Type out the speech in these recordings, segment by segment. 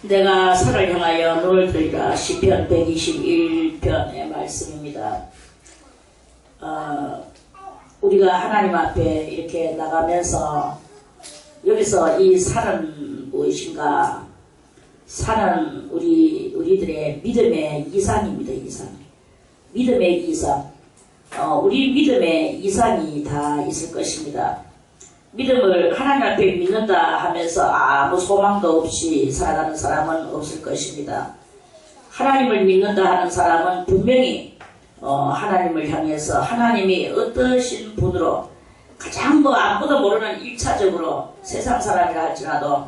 내가 산을 향하여 눈을 들자. 시편 121편의 말씀입니다. 우리가 하나님 앞에 이렇게 나가면서 여기서 이 산은 무엇인가? 산은 우리들의 믿음의 이상입니다. 이상. 믿음의 이상. 우리 믿음의 이상이 다 있을 것입니다. 믿음을 하나님 앞에 믿는다 하면서 아무 소망도 없이 살아가는 사람은 없을 것입니다. 하나님을 믿는다 하는 사람은 분명히 하나님을 향해서 하나님이 어떠신 분으로 가장 아무도 모르는 1차적으로 세상 사람이라 할지라도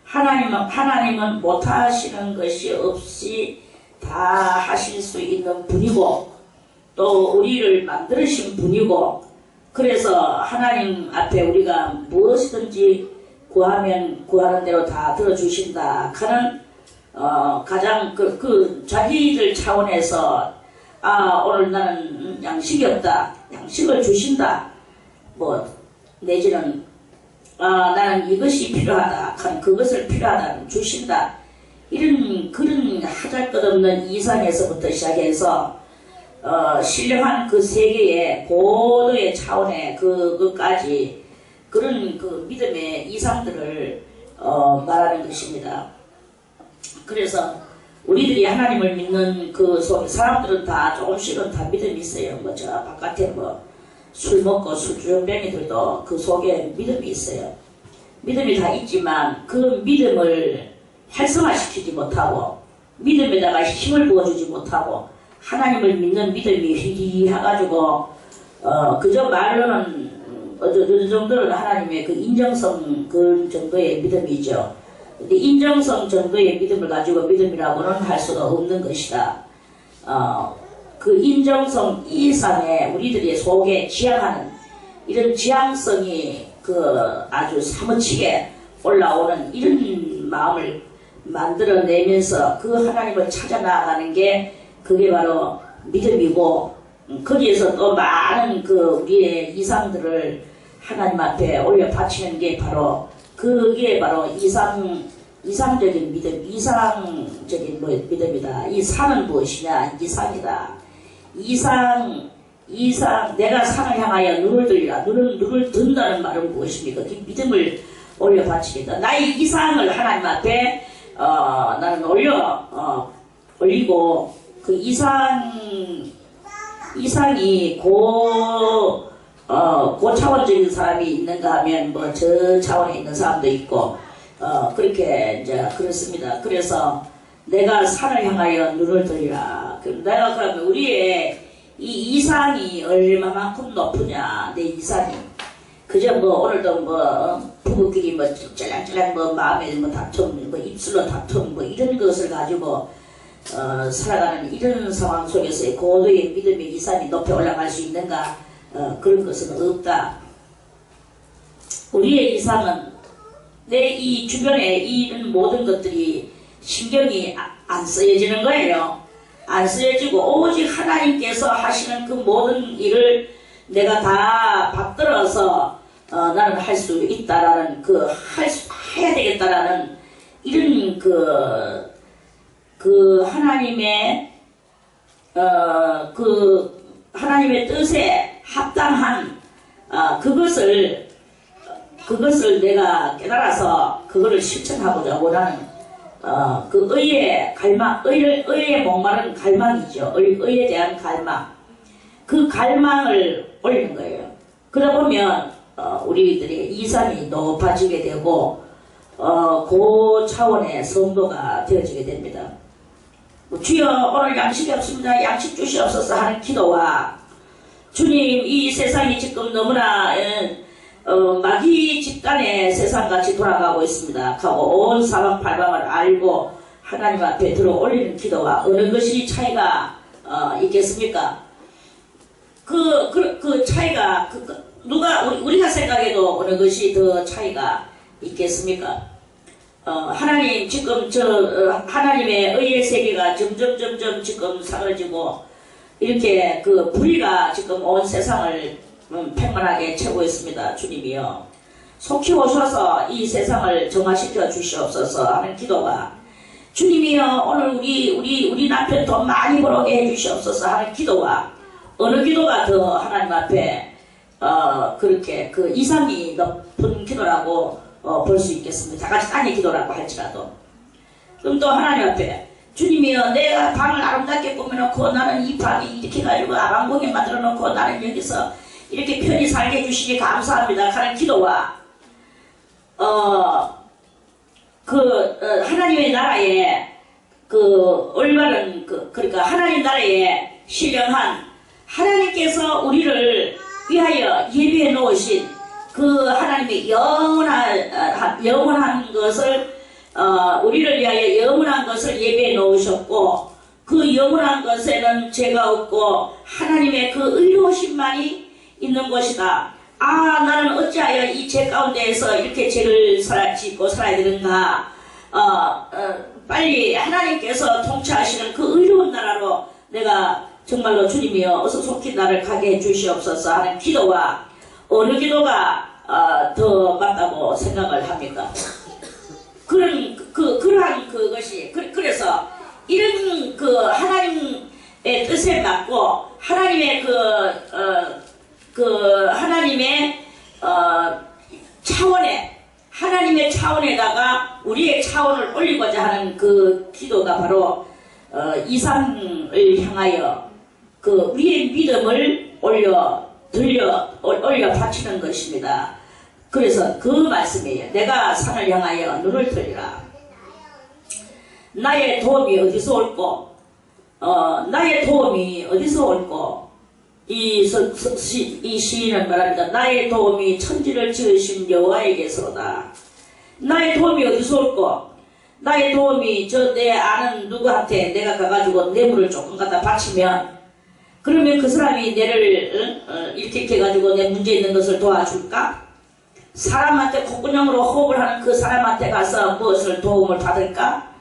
하나님은 못하시는 것이 없이 다 하실 수 있는 분이고 또 우리를 만드신 분이고 그래서 하나님 앞에 우리가 무엇이든지 구하면 구하는 대로 다 들어주신다 하는 가장 자기들 차원에서 오늘 나는 양식이 없다. 양식을 주신다. 내지는 나는 이것이 필요하다. 하는 그것을 필요하다. 주신다. 이런 그런 하잘것없는 이상에서부터 시작해서 신령한 그 세계의 고도의 차원의 그것까지 그런 그 믿음의 이상들을 말하는 것입니다. 그래서 우리들이 하나님을 믿는 그 속에 사람들은 다 조금씩은 다 믿음이 있어요. 저 바깥에 술 먹고 술주정뱅이들도 그 속에 믿음이 있어요. 믿음이 다 있지만 그 믿음을 활성화시키지 못하고 믿음에다가 힘을 부어주지 못하고 하나님을 믿는 믿음이 희귀해가지고 그저 말로는 어느 정도는 하나님의 그 인정성 그 정도의 믿음이죠. 근데 인정성 정도의 믿음을 가지고 믿음이라고는 할 수가 없는 것이다. 그 인정성 이상의 우리들의 속에 지향하는 이런 지향성이 아주 사무치게 올라오는 이런 마음을 만들어내면서 그 하나님을 찾아 나아가는 게 그게 바로 믿음이고 거기에서 또 많은 우리의 이상들을 하나님 앞에 올려 바치는 게 바로 그게 바로 이상적인 믿음, 이상적인 믿음이다. 이 산은 무엇이냐? 이상이다. 이상 내가 산을 향하여 눈을 들리라. 눈을 든다는 말은 무엇입니까? 그 믿음을 올려 바치겠다. 나의 이상을 하나님 앞에 나는 올리고 그 이상이 고차원적인 사람이 있는가 하면 저 차원에 있는 사람도 있고 그렇게 이제 그렇습니다. 그래서 내가 산을 향하여 눈을 들리라. 내가 그러면 우리의 이 이상이 얼마만큼 높으냐? 내 이상이 그저 오늘도 부부끼리 짤랑짤랑 마음에 다툼 입술로 다툼 이런 것을 가지고 살아가는 이런 상황 속에서의 고도의 믿음의 이상이 높이 올라갈 수 있는가? 그런 것은 없다. 우리의 이상은 내 이 주변에 이런 모든 것들이 신경이 안 쓰여지는 거예요. 안 쓰여지고 오직 하나님께서 하시는 그 모든 일을 내가 다 받들어서 나는 할 수 있다라는 해야 되겠다라는 이런 하나님의 뜻에 합당한 그것을 내가 깨달아서 그거를 실천하고자 원하는 그 의의 갈망, 의의 목마른 갈망이죠. 의에 대한 갈망. 그 갈망을 올리는 거예요. 그러다 보면 우리들의 이상이 높아지게 되고 그 차원의 성도가 되어지게 됩니다. 주여 오늘 양식이 없습니다. 양식 주시옵소서 하는 기도와 주님 이 세상이 지금 너무나 마귀 집단의 세상같이 돌아가고 있습니다. 하고 온 사방팔방을 알고 하나님 앞에 들어 올리는 기도와 어느 것이 차이가 있겠습니까? 그 차이가 우리가 생각해도 어느 것이 더 차이가 있겠습니까? 하나님 지금 하나님의 의의 세계가 점점 지금 사라지고 이렇게 불의가 지금 온 세상을 평안하게 채우겠습니다. 주님이여 속히 오셔서 이 세상을 정화시켜 주시옵소서 하는 기도가, 주님이여 오늘 우리 남편 돈 많이 벌어게 해주시옵소서 하는 기도가, 어느 기도가 더 하나님 앞에 그렇게 그 이상이 높은 기도라고 볼 수 있겠습니다. 다 같이 딴의 기도라고 할지라도. 그럼 또 하나님 앞에, 주님이여 내가 방을 아름답게 꾸며놓고 나는 이 방이 이렇게 가지고 아방공에 만들어놓고 나는 여기서 이렇게 편히 살게 해주시니 감사합니다 하는 기도와, 하나님의 나라에 그 올바른 그러니까 하나님 나라에 신령한 하나님께서 우리를 위하여 예비해 놓으신 그 하나님의 영원한 것을 우리를 위하여 영원한 것을 예비해 놓으셨고, 그 영원한 것에는 죄가 없고 하나님의 그 의로우심만이 있는 것이다. 아, 나는 어찌하여 이 죄 가운데에서 이렇게 죄를 짓고 살아야 되는가. 빨리 하나님께서 통치하시는 그 의로운 나라로 내가 정말로 주님이여 어서 속히 나를 가게 해주시옵소서 하는 기도와, 어느 기도가 더 맞다고 생각을 합니까? 그러한 그것이, 그래서 이런 그 하나님의 뜻에 맞고 하나님의 하나님의 하나님의 차원에다가 우리의 차원을 올리고자 하는 그 기도가 바로 이상을 향하여 그 우리의 믿음을 올려 바치는 것입니다. 그래서 그 말씀이에요. 내가 산을 향하여 눈을 들리라. 나의 도움이 어디서 올꼬? 나의 도움이 어디서 올꼬? 이 시인은 말합니다. 나의 도움이 천지를 지으신 여호와에게서로다. 나의 도움이 어디서 올꼬? 나의 도움이 내 아는 누구한테 내가 가가지고 뇌물을 조금 갖다 바치면, 그러면 그 사람이 내를 이렇게 해가지고 내 문제 있는 것을 도와줄까? 사람한테 콧구녕으로 호흡을 하는 그 사람한테 가서 무엇을 도움을 받을까?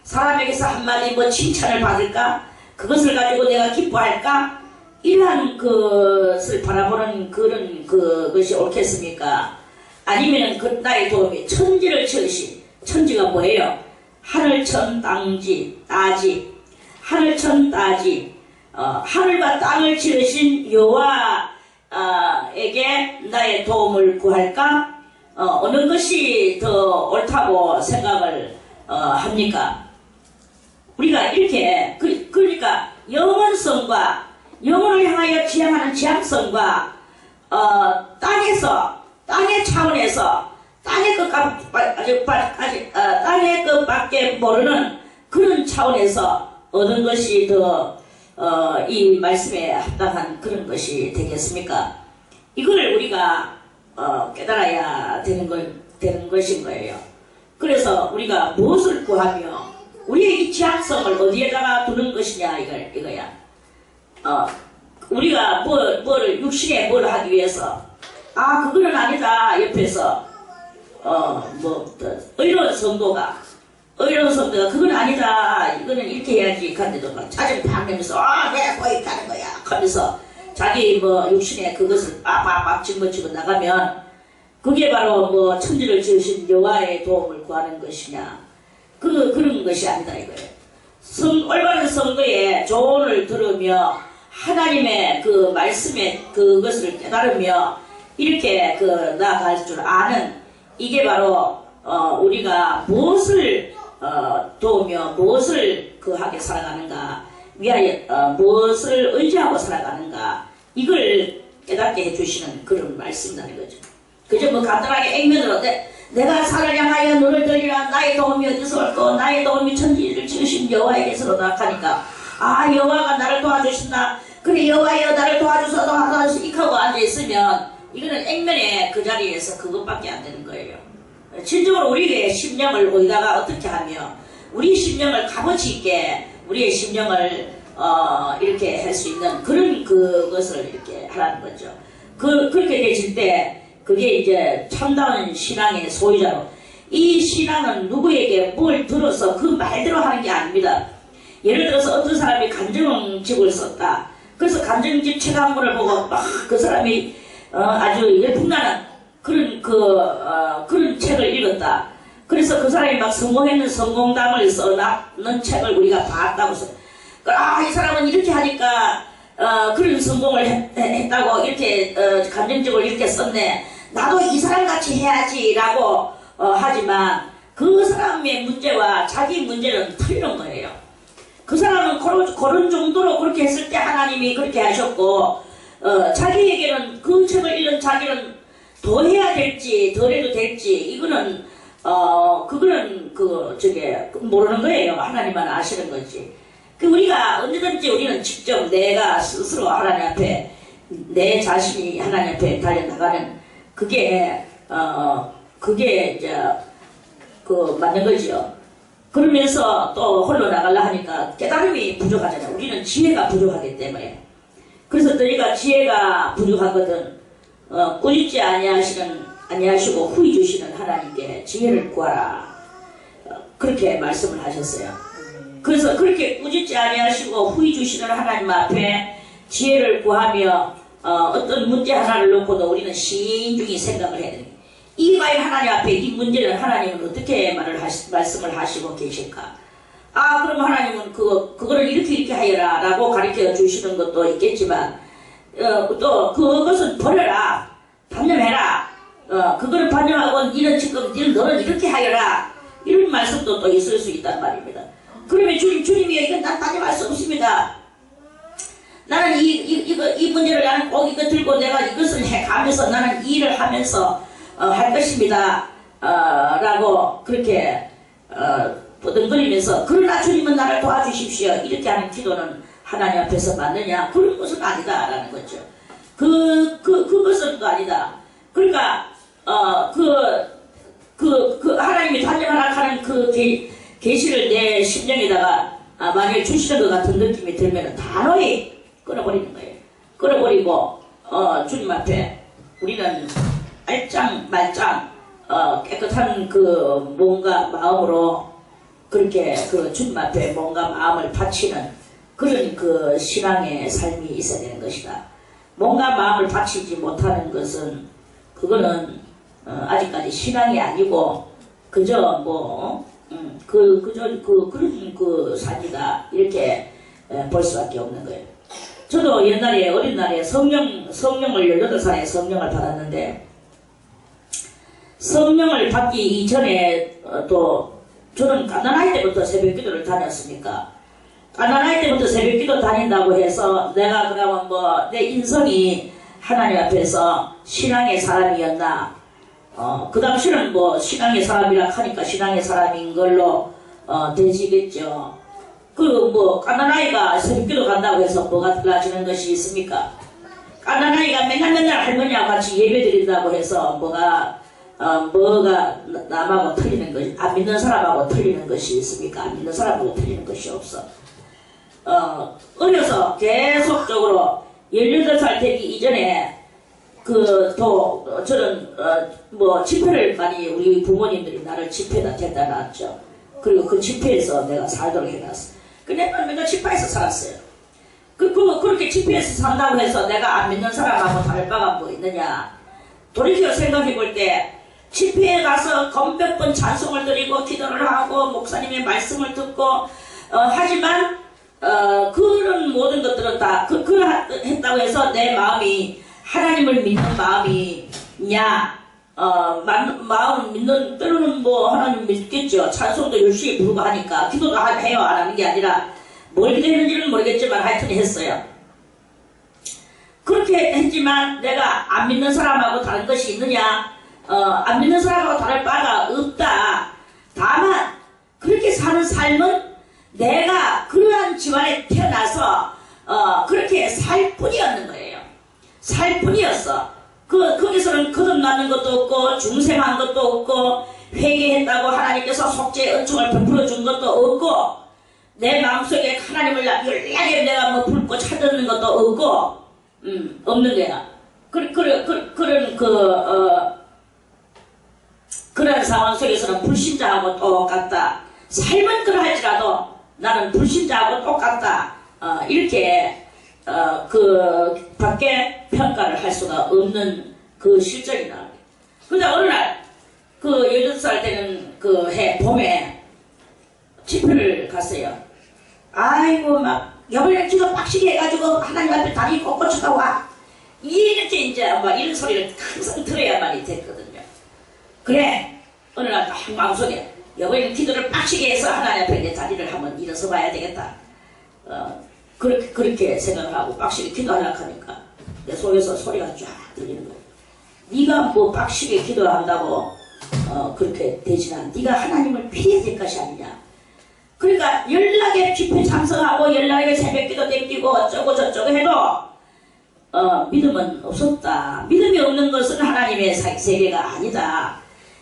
사람에게서 한마디 칭찬을 받을까? 그것을 가지고 내가 기뻐할까? 이러한 것을 바라보는 그런 그것이 옳겠습니까? 아니면은 나의 도움이 천지를 지으신, 천지가 뭐예요? 하늘천 땅지 따지, 하늘천 따지, 하늘과 땅을 지으신 여호와에게 나의 도움을 구할까? 어느 것이 더 옳다고 생각을 합니까? 우리가 이렇게 그러니까 영원성과 영혼을 향하여 지향하는 지향성과 땅의 차원에서 땅의 것밖에 모르는 그런 차원에서 어느 것이 더 이 말씀에 합당한 그런 것이 되겠습니까? 이걸 우리가 깨달아야 되는 것인 거예요. 그래서 우리가 무엇을 구하며 우리의 이 지향성을 어디에다가 두는 것이냐 이거야. 우리가 육신에 뭘 하기 위해서, 그거는 아니다. 옆에서, 의로운 성도가, 그건 아니다. 이거는 이렇게 해야지. 간데도 막 짜증 팍 내면서, 왜 거기 가는 거야. 하면서 자기 육신에 그것을 막 짊어지고 나가면, 그게 바로 천지를 지으신 여호와의 도움을 구하는 것이냐. 그런 것이 아니다. 이거예요. 올바른 성도의 조언을 들으며, 하나님의 그 말씀에 그것을 깨달으며 이렇게 나아갈 줄 아는, 이게 바로 우리가 무엇을 도우며 무엇을 하게 살아가는가, 위하여 무엇을 의지하고 살아가는가, 이걸 깨닫게 해주시는 그런 말씀이라는 거죠. 그저 간단하게 액면으로 내가 산을 향하여 눈을 들리라. 나의 도움이 어디서 올꼬? 나의 도움이 천지를 지으신 여호와에게서로다 하니까, 여호와가 나를 도와주신다. 그래, 여호와여 나를 도와주소서 이하고 앉아있으면 이거는 액면에 그 자리에서 그것밖에 안 되는 거예요. 진정으로 우리의 심령을 거기다가 어떻게 하며 우리 심령을 값어치 있게 우리의 심령을 이렇게 할 수 있는 그런 그것을 이렇게 하라는 거죠. 그렇게 되실 때 그게 이제 참다운 신앙의 소유자로, 이 신앙은 누구에게 뭘 들어서 그 말대로 하는 게 아닙니다. 예를 들어서 어떤 사람이 간증집을 썼다. 그래서 간증집 책 한 권을 보고 막 그 사람이 아주 열풍나는 그런 책을 읽었다. 그래서 그 사람이 막 성공했는 성공담을 써놓은 책을 우리가 봤다고 해서 이 사람은 이렇게 하니까 그런 성공을 했다고 이렇게 감정적으로 이렇게 썼네. 나도 이 사람같이 해야지라고 하지만 그 사람의 문제와 자기 문제는 틀린 거예요. 그 사람은 그런 정도로 그렇게 했을 때 하나님이 그렇게 하셨고 자기에게는 그 책을 읽은 자기는 더 해야 될지 덜 해도 될지 이거는 그거는 모르는 거예요. 하나님만 아시는 거지. 우리가 언제든지 우리는 직접 내가 스스로 하나님 앞에 내 자신이 하나님 앞에 달려나가는 그게 이제 맞는 거지요. 그러면서 또 홀로 나가려 하니까 깨달음이 부족하잖아요. 우리는 지혜가 부족하기 때문에. 그래서 너희가 지혜가 부족하거든 꾸짖지 아니하시고 후히 주시는 하나님께 지혜를 구하라. 그렇게 말씀을 하셨어요. 그래서 그렇게 꾸짖지 아니하시고 후히 주시는 하나님 앞에 지혜를 구하며 어떤 문제 하나를 놓고도 우리는 신중히 생각을 해야 됩니다. 이 과연 하나님 앞에 이 문제를 하나님은 어떻게 말씀을 하시고 계실까? 그럼 하나님은 그거를 이렇게 하여라 라고 가르쳐 주시는 것도 있겠지만 또 그것은 버려라. 단념해라. 그거를 반영하고 너는 이렇게 하여라. 이런 말씀도 또 있을 수 있단 말입니다. 그러면 주님이 이건 난 단념할 수 없습니다. 나는 이 문제를 나는 꼭 이거 들고 내가 이것을 해가면서 나는 이 일을 하면서 할 것입니다. 라고 그렇게 버둥거리면서 그러나 주님은 나를 도와주십시오. 이렇게 하는 기도는 하나님 앞에서 맞느냐? 그런 것은 아니다라는 거죠. 그것은 또 아니다. 그러니까 하나님이 단념하라 하는 그 계시를 내 심령에다가 만약에 주시는 것 같은 느낌이 들면 단호히 끊어버리는 거예요. 끊어버리고 주님 앞에 우리는 말짱 깨끗한 뭔가 마음으로 그렇게 주님 앞에 뭔가 마음을 바치는 그런 신앙의 삶이 있어야 되는 것이다. 뭔가 마음을 바치지 못하는 것은 그거는 아직까지 신앙이 아니고 그저 그런 사기다 이렇게 볼 수밖에 없는 거예요. 저도 옛날에 어린 날에 성령을 18살에 성령을 받았는데 성령을 받기 이전에 또 저는 가난할 때부터 새벽기도를 다녔으니까 가난할 때부터 새벽기도 다닌다고 해서 내가 그러면 내 인성이 하나님 앞에서 신앙의 사람이었나 그 당시는 신앙의 사람이라 하니까 신앙의 사람인 걸로 되시겠죠. 까난아이가 새벽기도 간다고 해서 뭐가 달라지는 것이 있습니까? 까난아이가 맨날 할머니하고 같이 예배 드린다고 해서 뭐가 남하고 틀리는 것이 안 믿는 사람하고 틀리는 것이 있습니까? 안 믿는 사람하고 틀리는 것이 없어. 어려서 계속적으로 18살 되기 이전에 저는 집회를 많이 우리 부모님들이 나를 집회에다 데려다 놨죠. 그리고 그 집회에서 내가 살도록 해놨어. 내가 맨날 집회에서 살았어요. 그렇게 집회에서 산다고 해서 내가 안 믿는 사람하고 다를 바가 뭐 있느냐. 돌이켜 생각해 볼 때 집회에 가서 몇 번 찬송을 드리고 기도를 하고 목사님의 말씀을 듣고 하지만 그런 모든 것들은 다 했다고 해서 내 마음이 하나님을 믿는 마음이냐 마음 믿는 때로는 하나님 믿겠죠. 찬송도 열심히 부르고 하니까 기도도 해요. 안 하는 게 아니라 뭘 기도했는지는 모르겠지만 하여튼 했어요. 그렇게 했지만 내가 안 믿는 사람하고 다른 것이 있느냐? 안 믿는 사람하고 다를 바가 없다. 다만 그렇게 사는 삶은 내가 그러한 집안에 태어나서 그렇게 살 뿐이었는 거예요. 살 뿐이었어. 거기서는 거듭나는 것도 없고 중생한 것도 없고 회개했다고 하나님께서 속죄의 은총을 베풀어 준 것도 없고 내 마음속에 하나님을 열렬하게 내가 붉고 찾는 것도 없고 없는 거야. 그런 상황 속에서는 불신자하고 똑같다. 삶은 그러할지라도 나는 불신자하고 똑같다. 이렇게 그 밖에 평가를 할 수가 없는 그 실정이다. 근데 어느 날 그 12살 되는 그 해 봄에 집회를 갔어요. 아이고 막 여벌 기도 빡시게 해가지고 하나님 앞에 다리 꼿꼿이 와. 이렇게 이제 막 이런 소리를 항상 들어야만이 됐거든요. 그래 어느 날 딱 마음속에 여벌 기도를 빡시게 해서 하나님 앞에 내 다리를 한번 일어서 봐야 되겠다. 그렇게 생각하고 빡시게 기도하려고 하니까 내 속에서 소리가 쫙 들리는 거예요. 네가 뭐 빡시게 기도한다고 그렇게 되지는 않아. 네가 하나님을 피해야 될 것이 아니냐. 그러니까 연락에 집회 참석하고 연락에 새벽기도 댕기고 어쩌고 저쩌고 해도 믿음은 없었다. 믿음이 없는 것은 하나님의 세계가 아니다.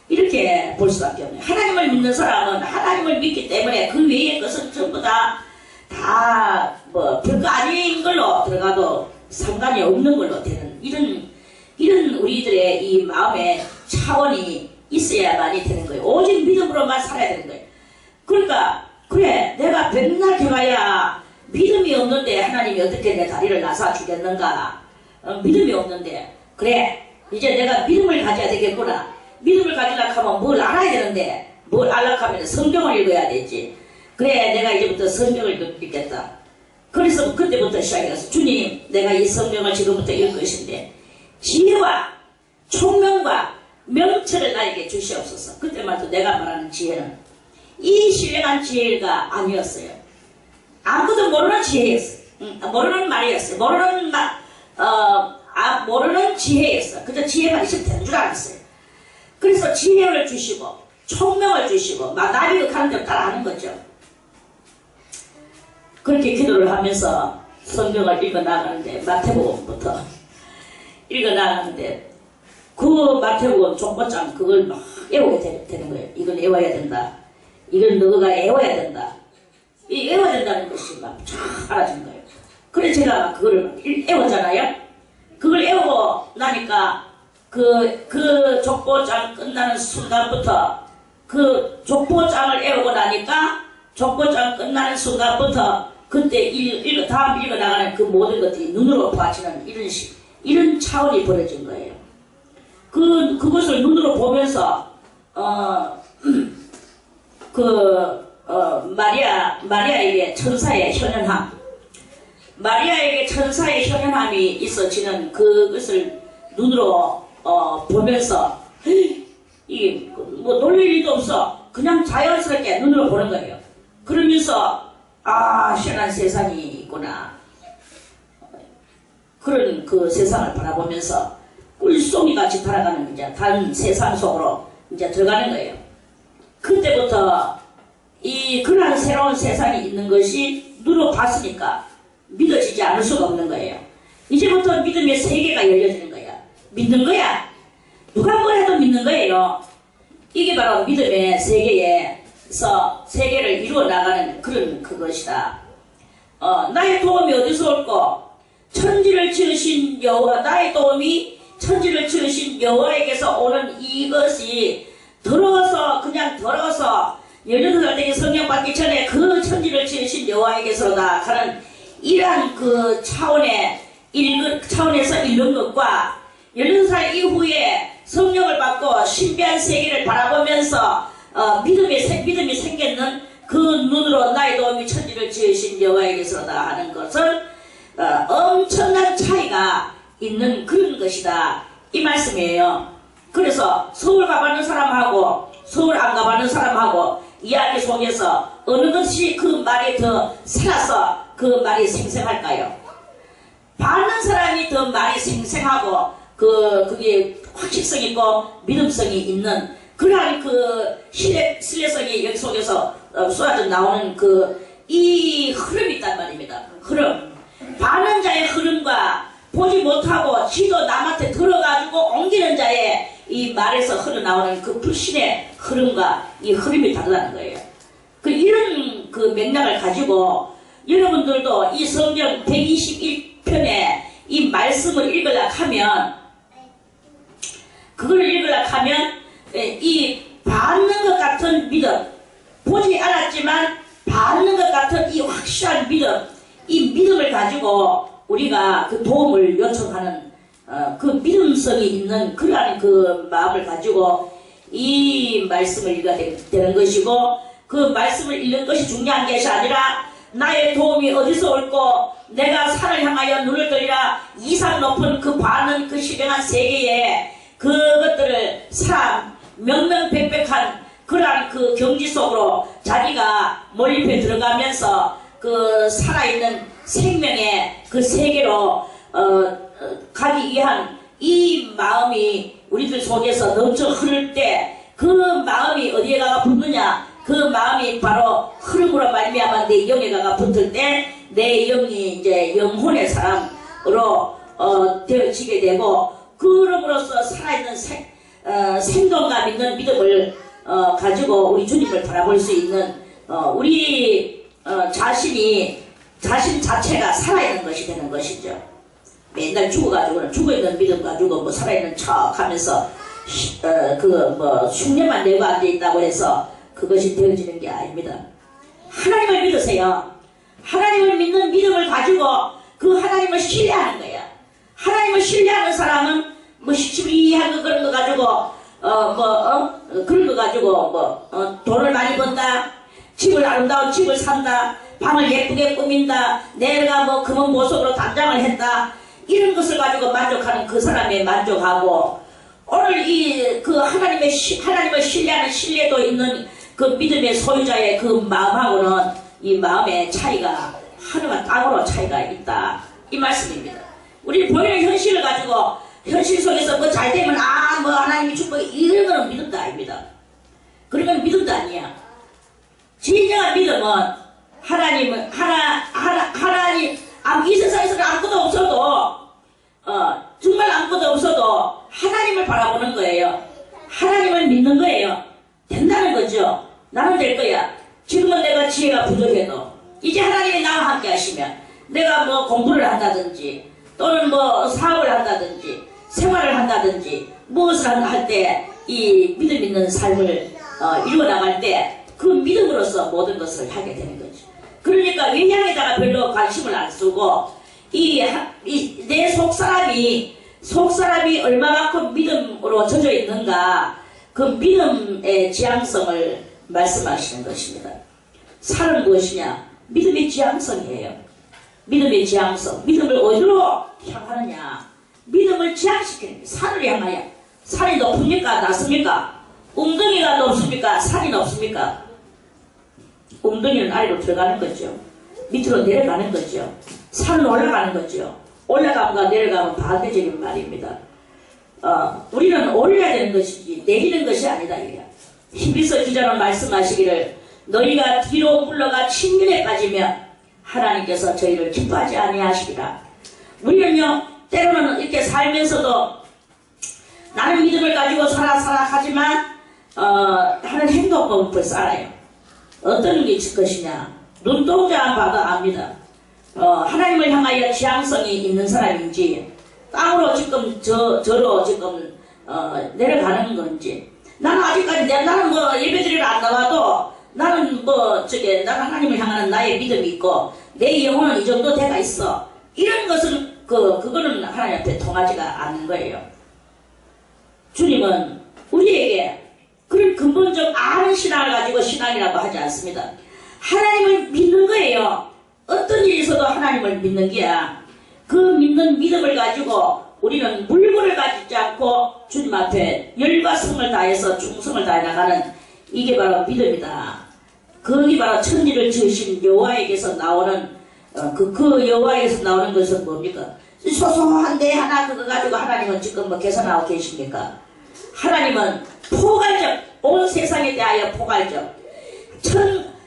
이렇게 볼 수밖에 없네요. 하나님을 믿는 사람은 하나님을 믿기 때문에 그 외의 것은 전부 다 뭐 별거 아닌 걸로 들어가도 상관이 없는 걸로 되는 이런 우리들의 이 마음의 차원이 있어야만이 되는 거예요. 오직 믿음으로만 살아야 되는 거예요. 그러니까 그래 내가 백날 들어가야 믿음이 없는데 하나님이 어떻게 내 다리를 나사 주겠는가. 믿음이 없는데 그래 이제 내가 믿음을 가져야 되겠구나. 믿음을 가지려고 하면 뭘 알아야 되는데 뭘 알려고 하면 성경을 읽어야 되지. 그래 내가 이제부터 성경을 읽겠다. 그래서 그때부터 시작해서 주님 내가 이 성경을 지금부터 읽을 것인데 지혜와 총명과 명철을 나에게 주시옵소서. 그때마다 내가 말하는 지혜는 이 신령한 지혜가 아니었어요. 아무도 모르는 지혜였어요. 모르는 말이었어요. 모르는 지혜였어요. 그저 지혜만 있으면 되는 줄 알았어요. 그래서 지혜를 주시고 총명을 주시고 막 나비가 가는 대로 따라하는 거죠. 그렇게 기도를 하면서 성경을 읽어나가는데 마태복음부터 읽어나가는데 그 마태복음 종고장 그걸 막 외우게 되는 거예요. 이건 외워야 된다. 이건 너가 외워야 된다. 이 외워야 된다는 것이 막 쫙 알아진 거예요. 그래서 제가 그걸 외웠잖아요. 그걸 외우고 나니까 그 족보장 끝나는 순간부터 그 족보장을 외우고 나니까 족보장 끝나는 순간부터 그때 다음 읽어나가는 그 모든 것들이 눈으로 보아지는 이런 차원이 벌어진 거예요. 그것을 눈으로 보면서 마리아에게 천사의 현현함, 마리아에게 천사의 현현함이 있어지는 그것을 눈으로 보면서 이게 뭐 놀랄 일도 없어. 그냥 자연스럽게 눈으로 보는 거예요. 그러면서 희한한 세상이 있구나. 그런 그 세상을 바라보면서 꿀송이 같이 살아가는 이제 다른 세상 속으로 이제 들어가는 거예요. 그때부터 그러한 새로운 세상이 있는 것이 눈으로 봤으니까 믿어지지 않을 수가 없는 거예요. 이제부터 믿음의 세계가 열려지는 거야. 믿는 거야. 누가 뭘 해도 믿는 거예요. 이게 바로 믿음의 세계에서 세계를 이루어 나가는 그런 그것이다. 나의 도움이 어디서 올꼬? 천지를 지으신 여호와, 나의 도움이 천지를 지으신 여호와에게서 오는 이것이 그냥 더러워서 18살 되기 성령 받기 전에 그 천지를 지으신 여호와에게서다 하는 이러한 그 차원에서 읽는 것과 18살 이후에 성령을 받고 신비한 세계를 바라보면서 믿음이 생겼는 그 눈으로 나의 도움이 천지를 지으신 여호와에게서다 하는 것은 엄청난 차이가 있는 그런 것이다 이 말씀이에요. 그래서 서울 가봤는 사람하고 서울 안 가봤는 사람하고 이야기 속에서 어느 것이 그 말이 더 살아서 그 말이 생생할까요? 받는 사람이 더 말이 생생하고 그게 확실성 있고 믿음성이 있는 그러한 그 신뢰성이 여기 속에서 쏟아져 나오는 이 흐름이 있단 말입니다. 흐름. 받는 자의 흐름과 보지 못하고 지도 남한테 들어가지고 옮기는 자의 이 말에서 흘러나오는 그 불신의 흐름과 이 흐름이 다르다는 거예요. 이런 맥락을 가지고 여러분들도 이 성경 121편의 이 말씀을 읽으려고 하면 그걸 읽으려고 하면 이 받는 것 같은 믿음, 보지 않았지만 받는 것 같은 이 확실한 믿음, 이 믿음을 가지고 우리가 그 도움을 요청하는 그 믿음성이 있는 그러한 그 마음을 가지고 이 말씀을 읽어야 되는 것이고, 그 말씀을 읽는 것이 중요한 것이 아니라 나의 도움이 어디서 올고 내가 산을 향하여 눈을 들리라 이상 높은 그 많은 그 신령한 세계에 그것들을 사람 명명백백한 그러한 그 경지 속으로 자기가 몰입해 들어가면서 그 살아있는 생명의 그 세계로 가기 위한 이 마음이 우리들 속에서 넘쳐 흐를 때 그 마음이 어디에 가가 붙느냐, 그 마음이 바로 흐름으로 말미암아 내 영에 가가 붙을 때 내 영이 이제 영혼의 사람으로 되어지게 되고, 그럼으로써 살아있는 생동감 있는 믿음을 가지고 우리 주님을 바라볼 수 있는 우리 자신 자체가 살아있는 것이 되는 것이죠. 맨날 죽어가지고는 죽어있는 믿음 가지고 뭐 살아있는 척 하면서 흉내만 내고 앉아있다고 해서 그것이 되어지는 게 아닙니다. 하나님을 믿으세요. 하나님을 믿는 믿음을 가지고 그 하나님을 신뢰하는 거야. 하나님을 신뢰하는 사람은 뭐 시시비한 그런 거 가지고 그런 거 가지고 돈을 많이 번다, 집을 아름다운 집을 산다, 방을 예쁘게 꾸민다, 내가 뭐 금은 보석으로 단장을 했다, 이런 것을 가지고 만족하는 그 사람에 만족하고, 오늘 그 하나님을 신뢰하는 신뢰도 있는 그 믿음의 소유자의 그 마음하고는 이 마음의 차이가 하늘과 땅으로 차이가 있다, 이 말씀입니다. 우리 보이는 현실을 가지고 현실 속에서 뭐 잘되면 뭐 하나님이 축복이 이런 거는 믿음도 아닙니다. 그런 건 믿음도 아니야. 진정한 믿음은 하나님 이 세상에서는 아무것도 없어도 정말 아무것도 없어도 하나님을 바라보는 거예요. 하나님을 믿는 거예요. 된다는 거죠. 나는 될 거야. 지금은 내가 지혜가 부족해도 이제 하나님이 나와 함께 하시면 내가 뭐 공부를 한다든지 또는 뭐 사업을 한다든지 생활을 한다든지 무엇을 할 때 이 믿음 있는 삶을 이루어 나갈 때 그 믿음으로써 모든 것을 하게 되는 거죠. 그러니까 외향에다가 별로 관심을 안 쓰고 내 속사람이 얼마만큼 믿음으로 젖어 있는가, 그 믿음의 지향성을 말씀하시는 것입니다. 살은 무엇이냐? 믿음의 지향성이에요. 믿음의 지향성. 믿음을 어디로 향하느냐? 믿음을 지향시키는 거예요. 산을 향하여. 산이 높습니까? 낮습니까? 웅덩이가 높습니까? 산이 높습니까? 웅덩이는 아래로 들어가는 거죠. 밑으로 내려가는 거죠. 산은 올라가는 거죠. 올라가면과 내려가면 반대적인 말입니다. 우리는 올려야 되는 것이지 내리는 것이 아니다. 히브리서 기자는 말씀하시기를 너희가 뒤로 물러가 침륜에 빠지면 하나님께서 저희를 기뻐하지 아니하시리라. 우리는요 때로는 이렇게 살면서도 나는 믿음을 가지고 살아 하지만 하는 행동법을 살아요. 어떤 게 있을 것이냐? 눈동자 봐도 압니다. 하나님을 향하여 지향성이 있는 사람인지 땅으로 지금 저로 지금 내려가는 건지. 나는 아직까지 나는 뭐 예배드리러 안 나와도 나는 나는 하나님을 향하는 나의 믿음이 있고 내 영혼은 이 정도 돼가 있어. 이런 것은 그거는 하나님 앞에 통하지가 않는 거예요. 주님은 우리에게 그런 근본적 아는 신앙을 가지고 신앙이라고 하지 않습니다. 하나님을 믿는 거예요. 어떤 일이 있어도 하나님을 믿는 게야. 그 믿는 믿음을 가지고 우리는 물건을 가지지 않고 주님 앞에 열과 성을 다해서 충성을 다해 나가는 이게 바로 믿음이다. 그게 바로 천지를 지으신 여호와에게서 나오는 그 여호와에게서 나오는 것은 뭡니까? 소소한 데 하나 그거 가지고 하나님은 지금 뭐 계산하고 계십니까? 하나님은 포괄적, 온 세상에 대하여 포괄적,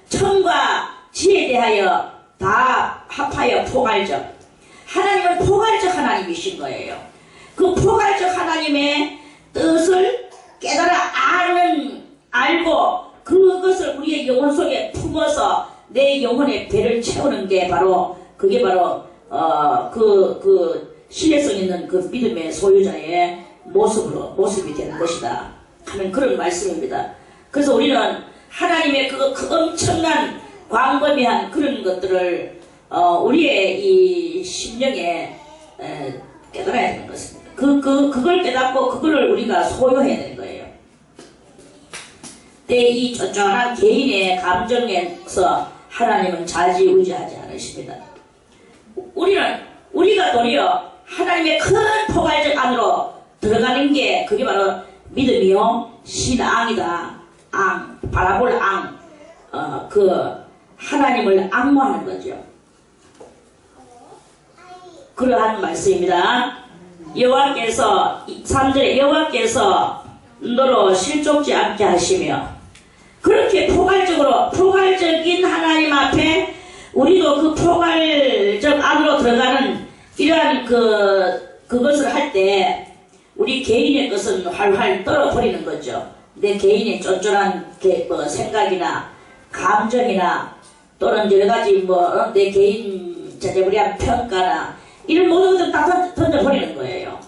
천과 지에 대하여 다 합하여 포괄적. 하나님은 포괄적 하나님이신 거예요. 그 포괄적 하나님의 뜻을 깨달아 알고 그것을 우리의 영혼 속에 품어서 내 영혼의 배를 채우는 게 바로 그게 바로 신뢰성 있는 그 믿음의 소유자의 모습이 되는 것이다 하는 그런 말씀입니다. 그래서 우리는 하나님의 그 엄청난 광범위한 그런 것들을 우리의 이 심령에 깨달아야 되는 것입니다. 그걸 깨닫고 그거를 우리가 소유해야 되는 거예요. 이 쫀쫀한 개인의 감정에서 하나님은 좌지우지하지 않으십니다. 우리가 도리어 하나님의 큰 포괄적 안으로 들어가는 게 그게 바로 믿음이요 신앙이다. 바라볼 하나님을 앙모하는 거죠. 그러한 말씀입니다. 여호와께서 3절에 여호와께서 너로 실족지 않게 하시며, 그렇게 포괄적인 하나님 앞에 우리도 그 포괄적 안으로 들어가는 이러한 그것을 할 때 우리 개인의 것은 활활 떨어버리는 거죠. 내 개인의 쫀쫀한 생각이나 감정이나 또는 여러가지 내 개인 자제부리한 평가나 이런 모든 것을 다 던져버리는 거예요.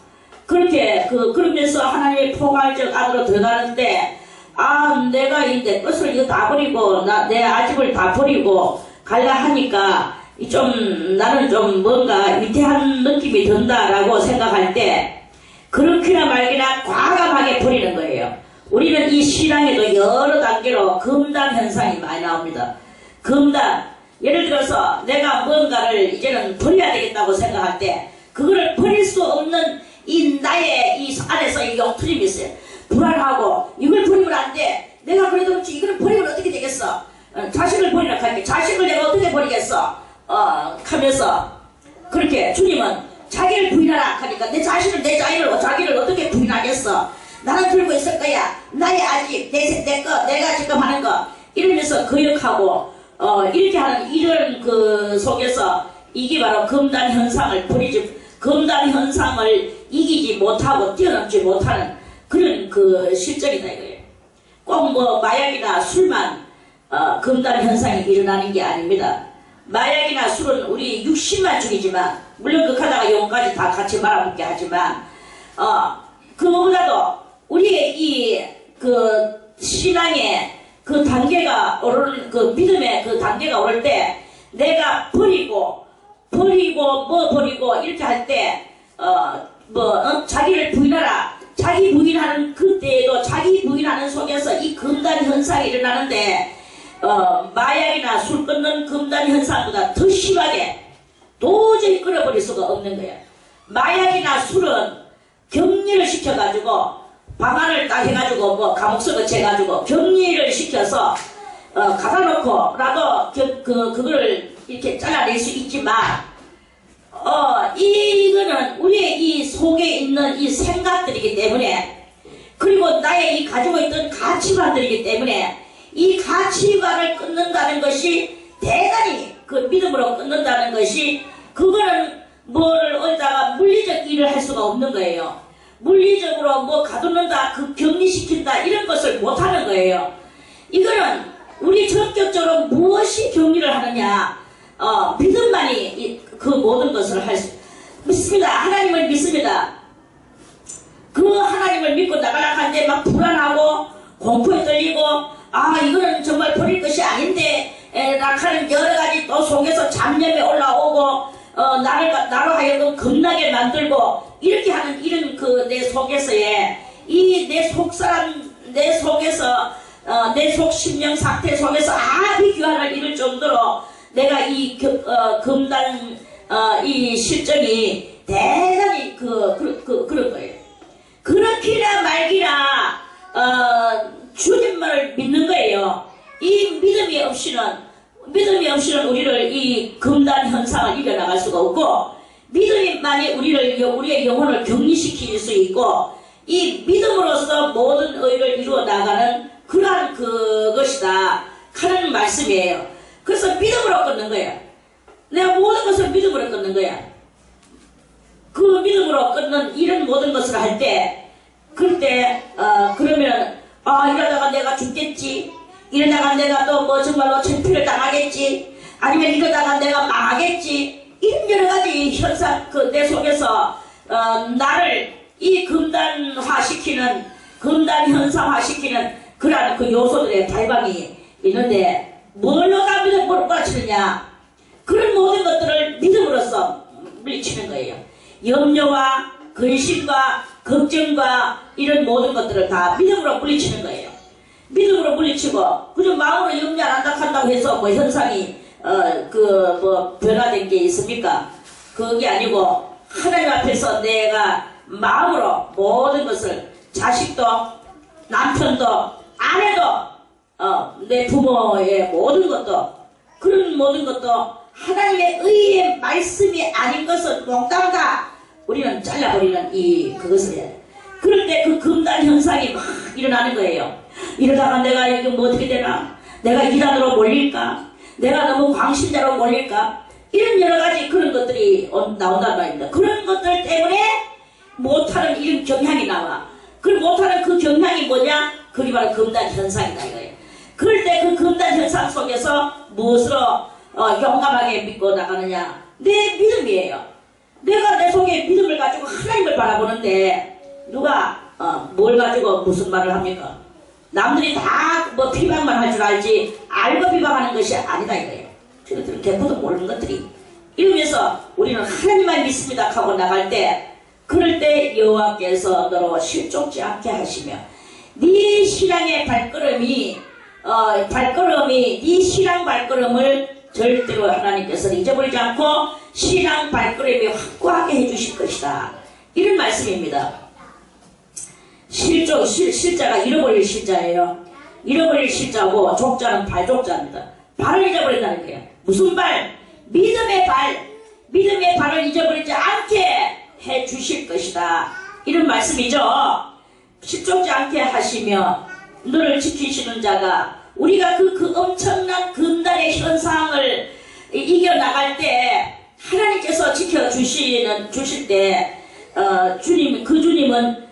그러면서 하나님의 포괄적 안으로 들어가는데, 내가 내 것을 이거 다 버리고, 내 아집을 다 버리고, 갈라 하니까, 나는 좀 뭔가 위태한 느낌이 든다라고 생각할 때, 그렇게나 말기나 과감하게 버리는 거예요. 우리는 이 신앙에도 여러 단계로 금단 현상이 많이 나옵니다. 금단. 예를 들어서 내가 뭔가를 이제는 버려야 되겠다고 생각할 때, 그거를 버릴 수 없는 나의 이 안에서 이 욕투림이 있어요. 불안하고, 이걸 버리면 안 돼. 내가 그래도 이걸 버리면 어떻게 되겠어? 자식을 버리라 할게. 자식을 내가 어떻게 버리겠어? 하면서, 그렇게 주님은 자기를 부인하라 하니까 자기를 어떻게 부인하겠어? 나는 들고 있을 거야. 나의 아집, 내가 지금 하는 거. 이러면서 거역하고, 이렇게 하는 이런 속에서 이게 바로 금단 현상을 금단 현상을 이기지 못하고 뛰어넘지 못하는 그런 실정이다 이거예요. 꼭 마약이나 술만 금단 현상이 일어나는 게 아닙니다. 마약이나 술은 우리 육신만 죽이지만, 물론 극하다가 영까지 다 같이 말아먹게 하지만, 그거보다도 우리의 신앙의 단계가 오르는, 믿음의 단계가 오를 때, 내가 버리고, 이렇게 할 때, 자기를 부인하라. 자기 부인하는 그때에도 자기 부인하는 속에서 이 금단 현상이 일어나는데, 마약이나 술 끊는 금단 현상보다 더 심하게 도저히 끊어버릴 수가 없는 거예요. 마약이나 술은 격리를 시켜가지고, 방안을 딱 해가지고, 감옥석을 채가지고, 격리를 시켜서, 갖다 놓고라도, 그거를 이렇게 잘라낼 수 있지만, 이거는 우리의 이 속에 있는 이 생각들이기 때문에, 그리고 나의 이 가지고 있던 가치관들이기 때문에, 이 가치관을 끊는다는 것이 대단히 믿음으로 끊는다는 것이, 그거는 어디다가 물리적 일을 할 수가 없는 거예요. 물리적으로 가두는다, 격리시킨다, 이런 것을 못하는 거예요. 이거는 우리 전격적으로 무엇이 격리를 하느냐, 믿음만이 그 모든 것을 믿습니다. 하나님을 믿습니다. 하나님을 믿고 나가려고 하는데 막 불안하고 공포에 떨리고, 이거는 정말 버릴 것이 아닌데, 낙하는 여러가지 또 속에서 잡념이 올라오고, 나로 하여금 겁나게 만들고, 이렇게 하는 이런 내 속에서의 내 속에서 내 속 심령 상태 속에서 비교하를 이룰 정도로 내가 이 금단 이 실정이 대단히 그런 거예요. 그렇기나 말기나 주님만을 믿는 거예요. 이 믿음이 없이는 우리를 이 금단 현상을 이겨나갈 수가 없고, 믿음만이 우리의 영혼을 격리시킬 수 있고, 이 믿음으로써 모든 의를 이루어 나가는 그러한 그것이다 하는 말씀이에요. 그래서 믿음으로 끊는 거야. 내가 모든 것을 믿음으로 끊는 거야. 그 믿음으로 끊는 이런 모든 것을 할 때, 그러면 이러다가 내가 죽겠지, 이러다가 내가 또 정말로 창피를 당하겠지, 아니면 이러다가 내가 망하겠지, 이런 여러 가지 현상, 내 속에서 나를 이 금단 현상화시키는 그러한 요소들의 발광이 있는데, 뭘로 다 믿음으로 빠지느냐? 그런 모든 것들을 믿음으로써 물리치는 거예요. 염려와 근심과 걱정과 이런 모든 것들을 다 믿음으로 물리치는 거예요. 믿음으로 물리치고 그저 마음으로 염려 안 한다고 해서 뭐 현상이 변화된 게 있습니까? 그게 아니고 하나님 앞에서 내가 마음으로 모든 것을 자식도 남편도 아내도 내 부모의 모든 것도 그런 모든 것도 하나님의 의의 말씀이 아닌 것은 몽땅 다 우리는 잘라버리는 그것을 해야 돼. 그럴 때 그 금단 현상이 막 일어나는 거예요. 이러다가 내가 이게 뭐 어떻게 되나? 내가 이단으로 몰릴까? 내가 너무 광신자로 몰릴까? 이런 여러 가지 그런 것들이 나온단 말입니다. 그런 것들 때문에 못하는 이런 경향이 나와. 그 못하는 그 경향이 뭐냐? 그게 바로 금단 현상이다 이거예요. 그럴 때 그 금단 현상 속에서 무엇으로 용감하게 믿고 나가느냐? 내 믿음이에요. 내가 내 속에 믿음을 가지고 하나님을 바라보는데 누가 뭘 가지고 무슨 말을 합니까? 남들이 다 뭐 비방만 할 줄 알지 알고 비방하는 것이 아니다 이거예요. 저것들은 대부도 모르는 것들이. 이러면서 우리는 하나님만 믿습니다 하고 나갈 때 그럴 때 여호와께서 너로 실족지 않게 하시며 네 신앙의 발걸음이 네 신앙 발걸음을 절대로 하나님께서 잊어버리지 않고 신앙 발걸음이 확고하게 해주실 것이다. 이런 말씀입니다. 실자가 잃어버릴 실자예요. 잃어버릴 실자고 족자는 발족자입니다. 발을 잊어버린다는 거예요. 무슨 발? 믿음의 발. 믿음의 발을 잊어버리지 않게 해주실 것이다. 이런 말씀이죠. 실족지 않게 하시며 너를 지키시는 자가 우리가 그 엄청난 금단의 현상을 이겨나갈 때 하나님께서 지켜주실 때 주님은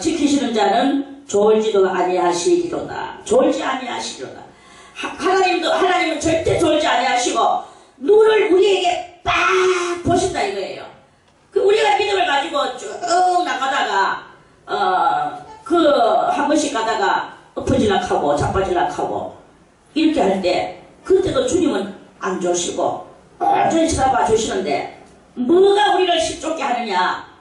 지키시는 자는 졸지도 아니하시리로다. 졸지 아니하시리로다. 하나님은 절대 졸지 아니하시고 눈을 우리에게 빡 보신다 이거예요. 우리가 믿음을 가지고 쭉 나가다가 한 번씩 가다가 엎어질락하고 자빠질락하고 이렇게 할 때 그때도 주님은 안 조시고 온전히 쳐다봐 주시는데 뭐가 우리를 실족게 하느냐?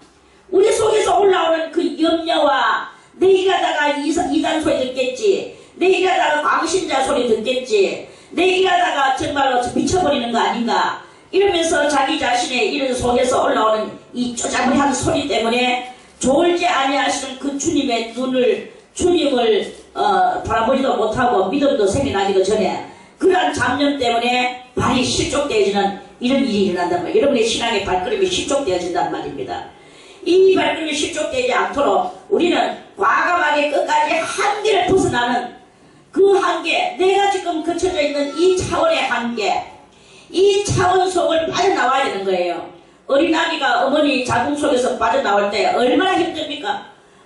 우리 속에서 올라오는 그 염려와 내 일하다가 이단 소리 듣겠지, 내 일하다가 광신자 소리 듣겠지, 내 일하다가 정말로 미쳐버리는 거 아닌가 이러면서 자기 자신의 이런 속에서 올라오는 이 쪼잡한 소리 때문에 졸지 아니하시는 그 주님의 주님을 바라보지도 못하고 믿음도 생겨나기도 전에 그러한 잡념 때문에 발이 실족되어지는 이런 일이 일어난단 말이에요. 여러분의 신앙의 발걸음이 실족되어진단 말입니다. 이 발걸음이 실족되지 않도록 우리는 과감하게 끝까지 한계를 벗어나는 그 한계, 내가 지금 거쳐져 있는 이 차원의 한계, 이 차원 속을 빠져나와야 되는 거예요. 어린아기가 어머니 자궁 속에서 빠져나올 때 얼마나 힘듭니까?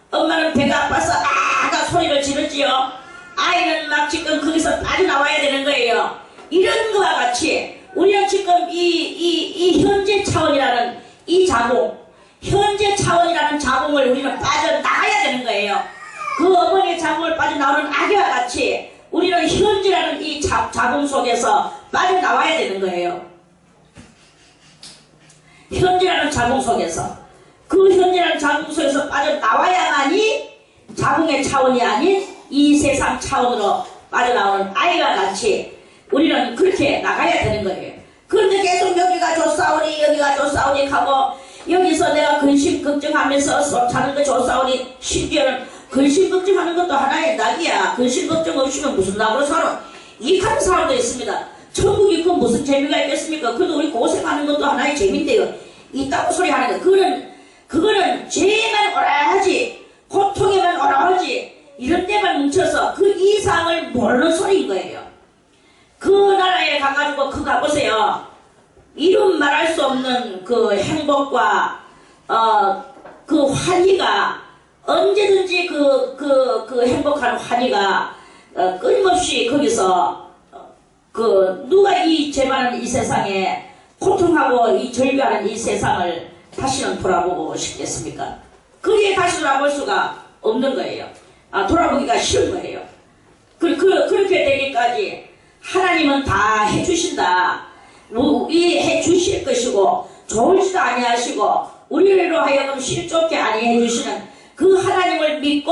엄마는 배가 아파서 아가 소리를 지르지요. 아이는 막 지금 거기서 빠져나와야 되는 거예요. 이런 거와 같이 우리는 지금 이 현재 차원이라는 이 자궁, 현재 차원이라는 자궁을 우리는 빠져나가야 되는 거예요. 그 어머니의 자궁을 빠져나오는 아기와 같이 우리는 현재라는 이 자궁 속에서 빠져나와야 되는 거예요. 현재라는 자궁 속에서, 그 현재라는 자궁 속에서 빠져나와야만이 자궁의 차원이 아닌 이 세상 차원으로 빠져나오는 아이와 같이 우리는 그렇게 나가야 되는 거예요. 그런데 계속 여기가 좋사오니 여기가 좋사오니 하고 여기서 내가 근심 걱정하면서 자는 거 좋사오니 심지어는 근심 걱정하는 것도 하나의 낙이야. 근심 걱정 없이면 무슨 낙으로 살아? 이익하는 사람도 있습니다. 천국이 그 무슨 재미가 있겠습니까? 그래도 우리 고생하는 것도 하나의 재미인데요. 이따구 소리 하는 거. 그거는 죄에만 오라하지, 고통에만 오라하지, 이런 데만 뭉쳐서 그 이상을 모르는 소리인 거예요. 그 나라에 가가지고 가보세요. 이름 말할 수 없는 그 행복과 그 환희가 언제든지 그 행복한 환희가 끊임없이 거기서 누가 이 죄 많은 이 세상에 고통하고 이 절규하는 이 세상을 다시는 돌아보고 싶겠습니까? 거기에 다시 돌아볼 수가 없는 거예요. 돌아보기가 싫은 거예요. 그렇게 되기까지 하나님은 다 해주신다. 해 주실 것이고 좋을지도 아니하시고 우리로 하여금 실족게 아니해 주시는 그 하나님을 믿고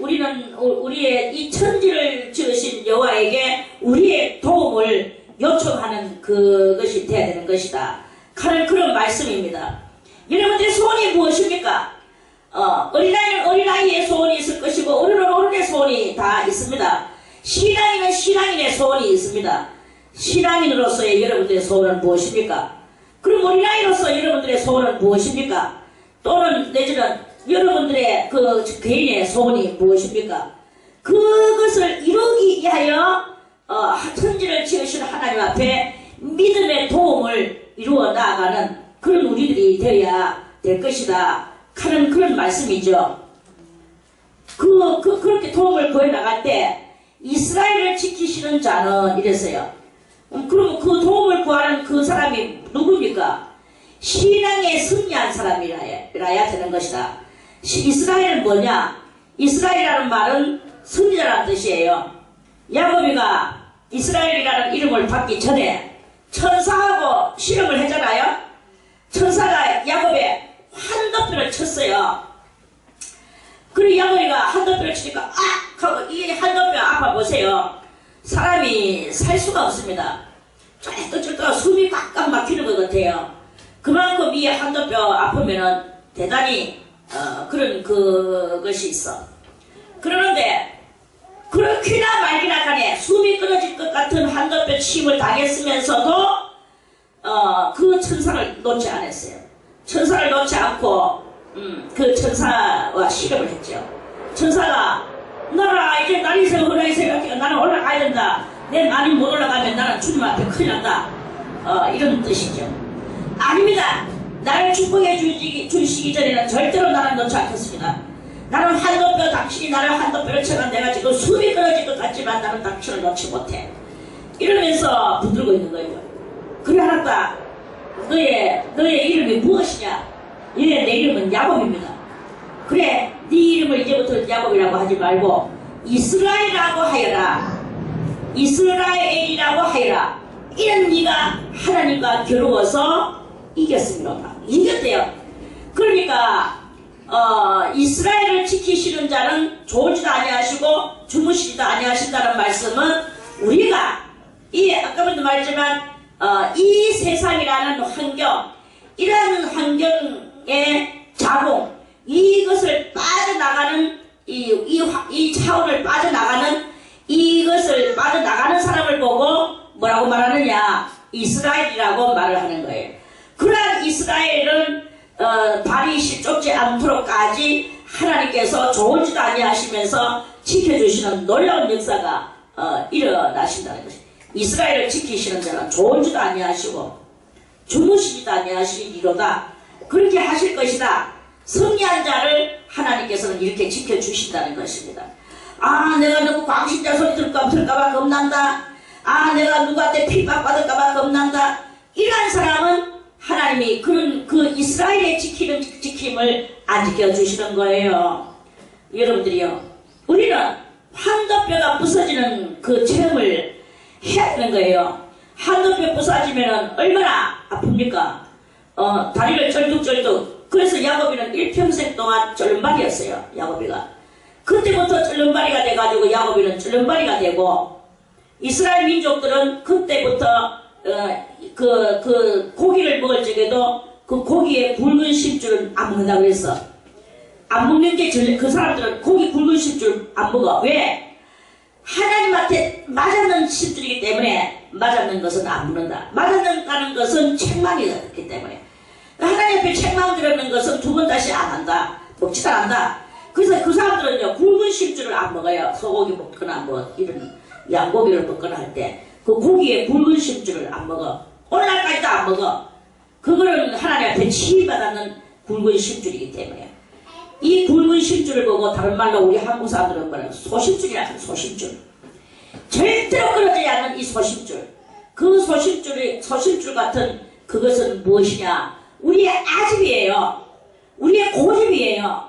우리는 우리의 이 천지를 지으신 여호와에게 우리의 도움을 요청하는 그것이 되어야 되는 것이다 하는 그런 말씀입니다. 여러분들의 소원이 무엇입니까? 어린아이는 어린아이의 소원이 있을 것이고 어른은 어른의 소원이 다 있습니다. 신앙인은 신앙인의 소원이 있습니다. 신앙인으로서의 여러분들의 소원은 무엇입니까? 그럼 어린아이로서 여러분들의 소원은 무엇입니까? 또는 내지는 여러분들의 그 개인의 소원이 무엇입니까? 그것을 이루기 위하여 천지를 지으신 하나님 앞에 믿음의 도움을 이루어 나아가는 그런 우리들이 되어야 될 것이다 하는 그런 말씀이죠. 그렇게 도움을 구해 나갈 때 이스라엘을 지키시는 자는 이랬어요. 그럼 그 도움을 구하는 그 사람이 누굽니까? 신앙에 승리한 사람이라야 되는 것이다. 이스라엘은 뭐냐? 이스라엘이라는 말은 승리자라는 뜻이에요. 야곱이가 이스라엘이라는 이름을 받기 전에 천사하고 실험을 했잖아요. 천사가 야곱에 한더뼈를 쳤어요. 그리고 야곱이가 한더뼈를 치니까 아! 하고 이 한더뼈 아파 보세요. 사람이 살 수가 없습니다. 쫄떡쫄떡 숨이 꽉꽉 막히는 것 같아요. 그만큼 이 한더뼈 아프면은 대단히 그런 그것이 있어. 그러는데 그렇게나 말기나 간에 숨이 끊어질 것 같은 한더뼈 침을 당했으면서도 그 천사를 놓지 않았어요. 천사를 놓지 않고 그 천사와 실험을 했죠. 천사가 너라 이제 날이 세우라이 생각해 나는 올라가야 된다. 내 날이 못 올라가면 나는 주님 앞에 큰일 난다. 이런 뜻이죠. 아닙니다. 나를 축복해 주시기 전에는 절대로 나는 놓지 않겠습니다. 나는 한도뼈 당신이 나를 한도뼈를 쳐간 내가 지금 숨이 끊어질 것 같지만 나는 당신을 놓지 못해. 이러면서 붙들고 있는 거예요. 그래 하나님 너의 이름이 무엇이냐? 내 이름은 야곱입니다. 그래 네 이름을 이제부터 야곱이라고 하지 말고 이스라엘이라고 하여라. 이스라엘이라고 하여라. 이런 네가 하나님과 겨루어서 이겼습니다. 이겼대요. 그러니까 이스라엘을 지키시는 자는 좋을지도 아니하시고 주무시지도 아니하신다는 말씀은 우리가 아까부터 말했지만 이 세상이라는 환경, 이러한 환경의 자궁, 이것을 빠져나가는 이 차원을 빠져나가는 이것을 빠져나가는 사람을 보고 뭐라고 말하느냐? 이스라엘이라고 말을 하는 거예요. 그러한 이스라엘은 발이 실족지 않도록까지 하나님께서 좋을지도 아니하시면서 지켜주시는 놀라운 역사가 일어나신다는 것입니다. 이스라엘을 지키시는 자는 좋을지도 아니하시고 주무시지도 아니하시리로다. 그렇게 하실 것이다. 승리한 자를 하나님께서는 이렇게 지켜주신다는 것입니다. 아 내가 너무 광신자 소리 들을까봐 겁난다. 아 내가 누구한테 핍박받을까봐 겁난다. 이러한 사람은 하나님이 그 이스라엘의 지킴을 안 지켜주시는 거예요. 여러분들이요, 우리는 한도뼈가 부서지는 그 체험을 해야 되는 거예요. 한도뼈 부서지면 얼마나 아픕니까? 다리를 쩔뚝쩔뚝. 그래서 야곱이는 일평생 동안 쩔름발이였어요. 야곱이가 그때부터 쩔름발이가 돼가지고 야곱이는 쩔름발이가 되고, 이스라엘 민족들은 그때부터 그 고기를 먹을 적에도 그 고기에 굵은 심줄을 안 먹는다고 그랬어. 안 먹는 게 그 사람들은 고기 굵은 심줄 안 먹어. 왜? 하나님한테 맞았는 심줄이기 때문에 맞았는 것은 안 먹는다. 맞았다는 것은 책망이기 때문에. 하나님 앞에 책망 들었는 것은 두 번 다시 안 한다. 먹지도 않는다. 그래서 그 사람들은요, 굵은 심줄을 안 먹어요. 소고기 먹거나 뭐 이런 양고기를 먹거나 할 때 그 고기에 굵은 심줄을 안 먹어. 오늘날까지도 안 먹어. 그거는 하나님 앞에 치유받았는 굵은 심줄이기 때문에. 이 굵은 심줄을 보고 다른 말로 우리 한국 사람들은 뭐냐면 소심줄이라 하는 소심줄. 절대로 끊어지지 않는 이 소심줄. 그 소심줄 같은 그것은 무엇이냐? 우리의 아집이에요. 우리의 고집이에요.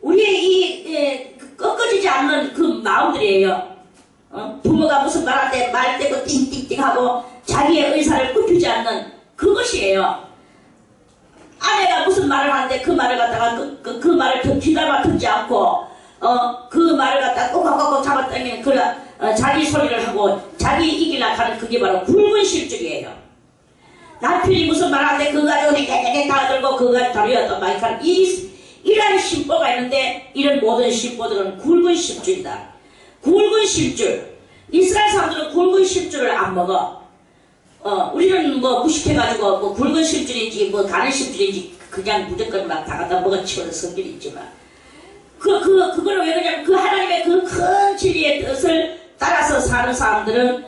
우리의 꺾어지지 않는 그 마음들이에요. 부모가 무슨 말할 때 말대고 띵띵띵하고 자기의 의사를 굽히지 않는 그것이에요. 아내가 무슨 말을 하는데 그 말을 갖다가 그 말을 귀담아 듣지 않고 그 말을 갖다가 꼭꼭꼭 잡아당기는 자기 소리를 하고 자기 이기려고 하는 그게 바로 굵은 실족이에요. 남편이 무슨 말하는데 그거 가지고 내게 다 들고 그거 가지고 다루었던 마이카는 이런 심보가 있는데 이런 모든 심보들은 굵은 심줄이다. 굵은 심줄. 이스라엘 사람들은 굵은 심줄을 안 먹어. 우리는 뭐 무식해가지고 뭐 굵은 심줄인지 뭐 가는 심줄인지 그냥 무조건 막 다 갖다 먹어치우는 성질이 있지만 그거는 왜 그러냐면 그 하나님의 그 큰 진리의 뜻을 따라서 사는 사람들은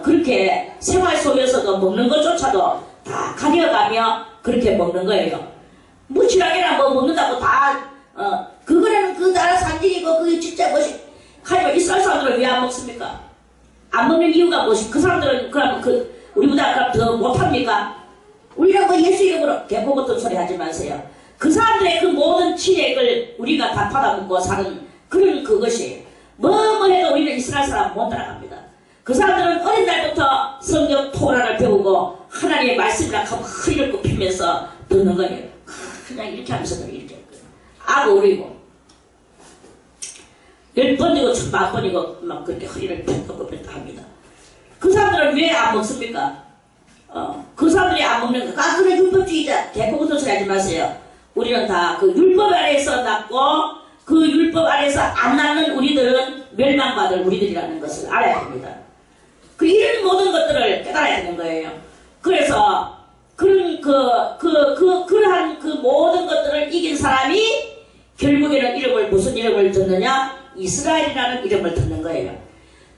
그렇게 생활 속에서도 먹는 것조차도 다 가려가며 그렇게 먹는 거예요. 무치락이나 뭐 먹는다고 다 그거는 그 나라 산질이고 그게 진짜 뭐지. 하지만 이스라엘 사람들은 왜 안 먹습니까? 안 먹는 이유가 무엇이? 그 사람들은 그럼 우리보다 그럼 더 못합니까? 우리는 뭐 예수 이름으로 개포 같은 소리 하지 마세요. 그 사람들의 그 모든 치액을 우리가 다 받아먹고 사는 그런 그것이에요. 뭐 해도 우리는 이스라엘 사람 못 따라갑니다. 그 사람들은 어린 날부터 성경 토라를 배우고 하나님의 말씀이라 하면 허리를 굽히면서 듣는 거예요. 그냥 이렇게 하면서 이렇게 아고우리고 10번이고 10,000번이고 막 그렇게 허리를 펴고 합니다. 그 사람들은 왜 안 먹습니까? 그 사람들이 안 먹는 거. 그래 율법주의자. 개코부터 소리 하지 마세요. 우리는 다 그 율법 아래에서 낳고 그 율법 아래에서 안 낳는 우리들은 멸망받을 우리들이라는 것을 알아야 됩니다. 이런 모든 것들을 깨달아야 되는 거예요. 그래서 그러한 그 모든 것들을 이긴 사람이 결국에는 무슨 이름을 듣느냐? 이스라엘이라는 이름을 듣는 거예요.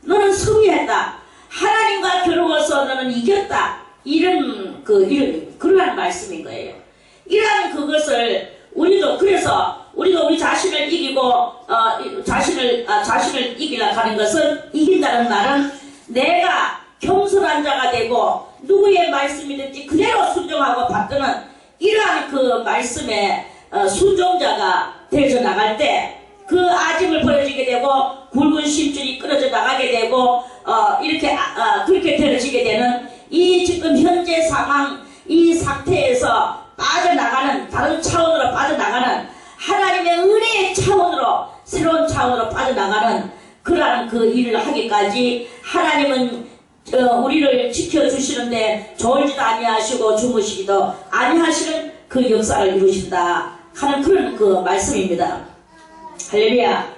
너는 승리했다. 하나님과 겨루어서 너는 이겼다. 이런 그러한 말씀인 거예요. 이러한 그것을 그래서 우리가 우리 자신을 이기고 자신을 이기려고 하는 것은 이긴다는 말은 내가 겸손한 자가 되고 누구의 말씀이든지 그대로 순종하고 받드는 이러한 그 말씀에 순종자가 되어져 나갈 때 그 아짐을 버려지게 되고 굵은 심줄이 끊어져 나가게 되고 이렇게 그렇게 되어지게 되는 이 지금 현재 상황 이 상태에서 빠져나가는 다른 차원으로 빠져나가는 하나님의 은혜의 차원으로 새로운 차원으로 빠져나가는 그러한 그 일을 하기까지 하나님은 우리를 지켜주시는데 졸지도 아니하시고 주무시기도 아니하시는 그 역사를 이루신다 하는 그런 그 말씀입니다. 할렐루야.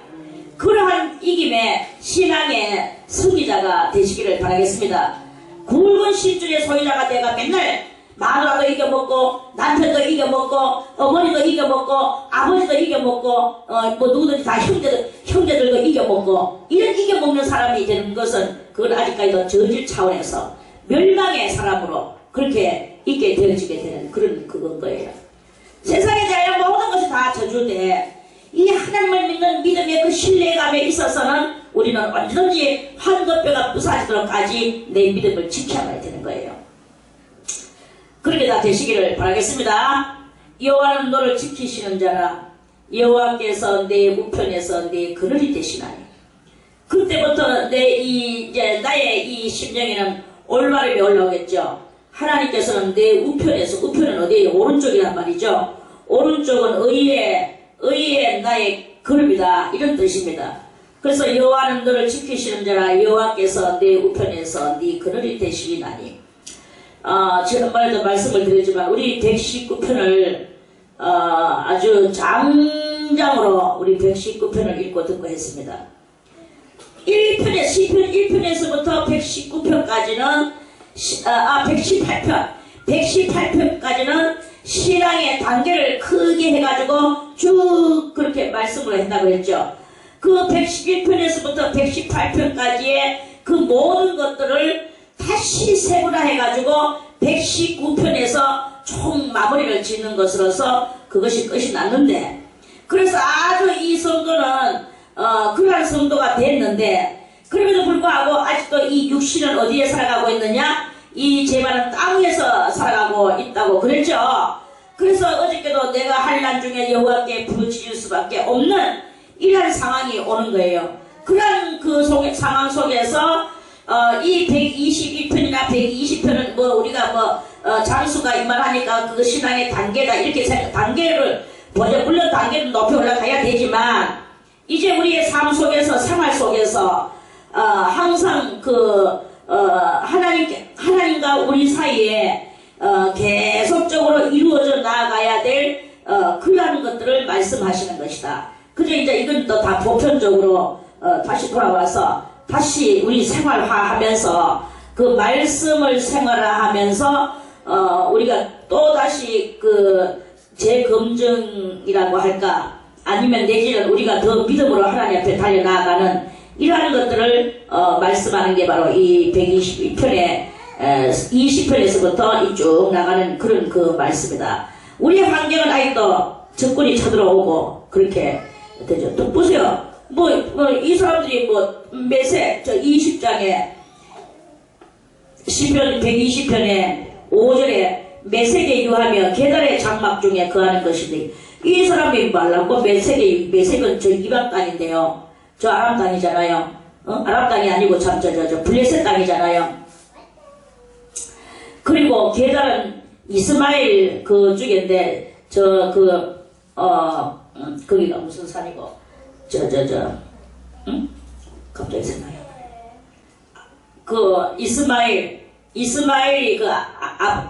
그러한 이김의 신앙의 승리자가 되시기를 바라겠습니다. 굵은 심줄의 소유자가 내가 맨날 마누라도 이겨먹고 남편도 이겨먹고 어머니도 이겨먹고 아버지도 이겨먹고 뭐 누구든지 다 형제들도 이겨먹고 이런 이겨먹는 사람이 되는 것은 그건 아직까지도 저질 차원에서 멸망의 사람으로 그렇게 있게 되어지게 되는 그런 그건 거예요. 세상에 대한 모든 것이 다 저주돼 이 하나님을 믿는 믿음의 그 신뢰감에 있어서는 우리는 언제든지 환갑뼈가 부사지도록까지 내 믿음을 지켜야 되는 거예요. 그렇게 다 되시기를 바라겠습니다. 여호와는 너를 지키시는 자라. 여호와께서 내 우편에서 내 그늘이 되시나니. 그때부터 나의 이 심령에는 올바름이 올라오겠죠. 하나님께서는 내 우편에서, 우편은 어디에요? 오른쪽이란 말이죠. 오른쪽은 의의 나의 그늘이다. 이런 뜻입니다. 그래서 여호와는 너를 지키시는 자라. 여호와께서 내 우편에서 네 그늘이 되시리나니. 지난번에도 말씀을 드렸지만 우리 119편을 아주 장장으로 우리 119편을 읽고 듣고 했습니다. 1편에 시편 1편에서부터 119편까지는 118편까지는 신앙의 단계를 크게 해가지고 쭉 그렇게 말씀을 한다고 했죠. 그 111편에서부터 118편까지의 그 모든 것들을 다시 세분화해가지고 119편에서 총 마무리를 짓는 것으로서 그것이 끝이 났는데, 그래서 아주 이 성도는 그러한 성도가 됐는데, 그럼에도 불구하고 아직도 이 육신은 어디에 살아가고 있느냐? 이 제만은 땅 위에서 살아가고 있다고 그랬죠. 그래서 어저께도 내가 할 날 중에 여호와께 부르짖을 수밖에 없는 이러한 상황이 오는 거예요. 그런 그 상황 속에서 이 121편이나 120편은 뭐 우리가 장수가 이만하니까 그 신앙의 단계다 이렇게 단계를 보자. 물론 단계는 높이 올라가야 되지만 이제 우리의 삶 속에서 생활 속에서 항상 하나님과 우리 사이에 계속적으로 이루어져 나아가야 될 그러한 것들을 말씀하시는 것이다. 그저 이제 이건 또 다 보편적으로 다시 돌아와서 다시 우리 생활화하면서 그 말씀을 생활화하면서 우리가 또 다시 그 재검증이라고 할까 아니면 내지는 우리가 더 믿음으로 하나님 앞에 달려나가는 이러한 것들을 말씀하는 게 바로 이 122편의 20편에서부터 쭉 나가는 그런 그 말씀이다. 우리의 환경은 아직도 적군이 쳐들어오고 그렇게 되죠. 또 보세요. 이 사람들이 매세 20장에 시편 120편에 5절에 매색에 유하며 계달의 장막 중에 거하는 것인데 이 사람이 말라고 매색은 저 이방 땅인데요. 저 아람 땅이잖아요. 아람 땅이 아니고 저 블레셋 땅이잖아요. 그리고 계달은 이스마엘 그 쪽인데 거기가 무슨 산이고 갑자기 생각이 안 나네. 이스마엘이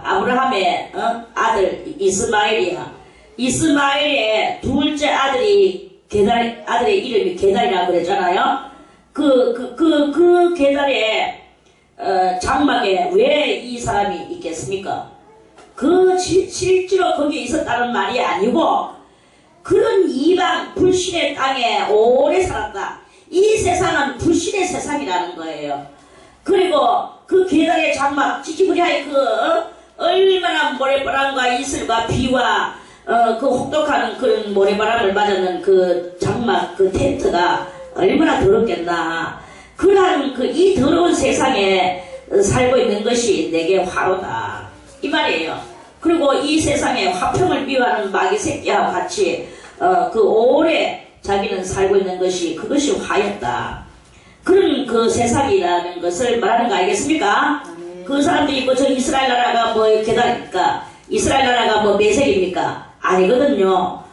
아브라함의 아들 이스마엘이야. 이스마엘의 둘째 아들이 아들의 이름이 게달이라고 그랬잖아요. 그 게달의 장막에 왜 이 사람이 있겠습니까? 실제로 거기에 있었다는 말이 아니고 그런 이방 불신의 땅에 오래 살았다. 이 세상은 불신의 세상이라는 거예요. 그리고 그 계달의 장막 찌찌부리하게 얼마나 모래바람과 이슬과 비와 그 혹독한 그런 모래바람을 맞았는 그 장막 그 텐트가 얼마나 더럽겠나. 그러한 이 더러운 세상에 살고 있는 것이 내게 화로다 이 말이에요. 그리고 이 세상에 화평을 미워하는 마귀 새끼와 같이 오래 자기는 살고 있는 그것이 화였다. 그런 그 세상이라는 것을 말하는 거 알겠습니까? 그 사람들이 저 이스라엘 나라가 게다니까 이스라엘 나라가 매색입니까? 아니거든요.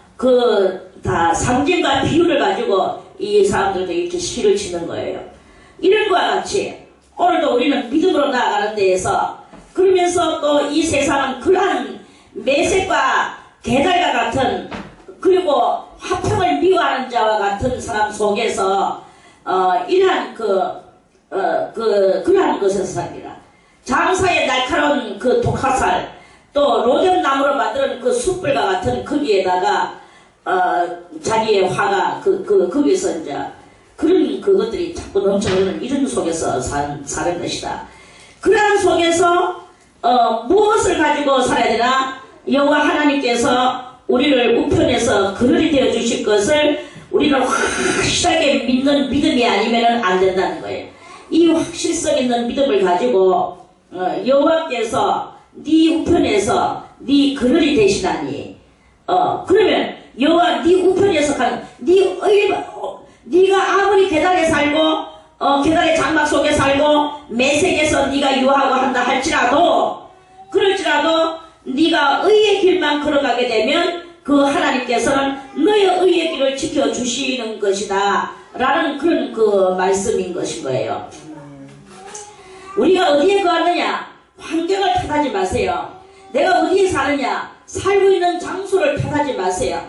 다 상징과 비유를 가지고 이 사람들도 이렇게 시를 치는 거예요. 이런 거와 같이 오늘도 우리는 믿음으로 나아가는 데에서 그러면서 또 이 세상은 그러한 매색과 계달과 같은 그리고 화평을 미워하는 자와 같은 사람 속에서 이러한 그러한 것에서 삽니다. 장사의 날카로운 그 독화살 또 로뎀나무로 만드는 그 숯불과 같은 거기에다가 자기의 화가 거기서 이제 그런 그것들이 자꾸 넘쳐흐르는 이런 속에서 사는 것이다. 그러한 속에서 무엇을 가지고 살아야 되나? 여호와 하나님께서 우리를 우편에서 그늘이 되어 주실 것을 우리는 확실하게 믿는 믿음이 아니면 안 된다는 거예요. 이 확실성 있는 믿음을 가지고 여호와께서 네 우편에서 네 그늘이 되시다니. 그러면 여호와 네 우편에서 가는 네가 아무리 계단에 살고 계단의 장막 속에 살고 매색에서 네가 유하고 한다 할지라도 그럴지라도 네가 의의 길만 걸어가게 되면 그 하나님께서는 너의 의의 길을 지켜주시는 것이다 라는 그런 그 말씀인 것인 거예요. 우리가 어디에 거하느냐? 환경을 탓하지 마세요. 내가 어디에 사느냐? 살고 있는 장소를 탓하지 마세요.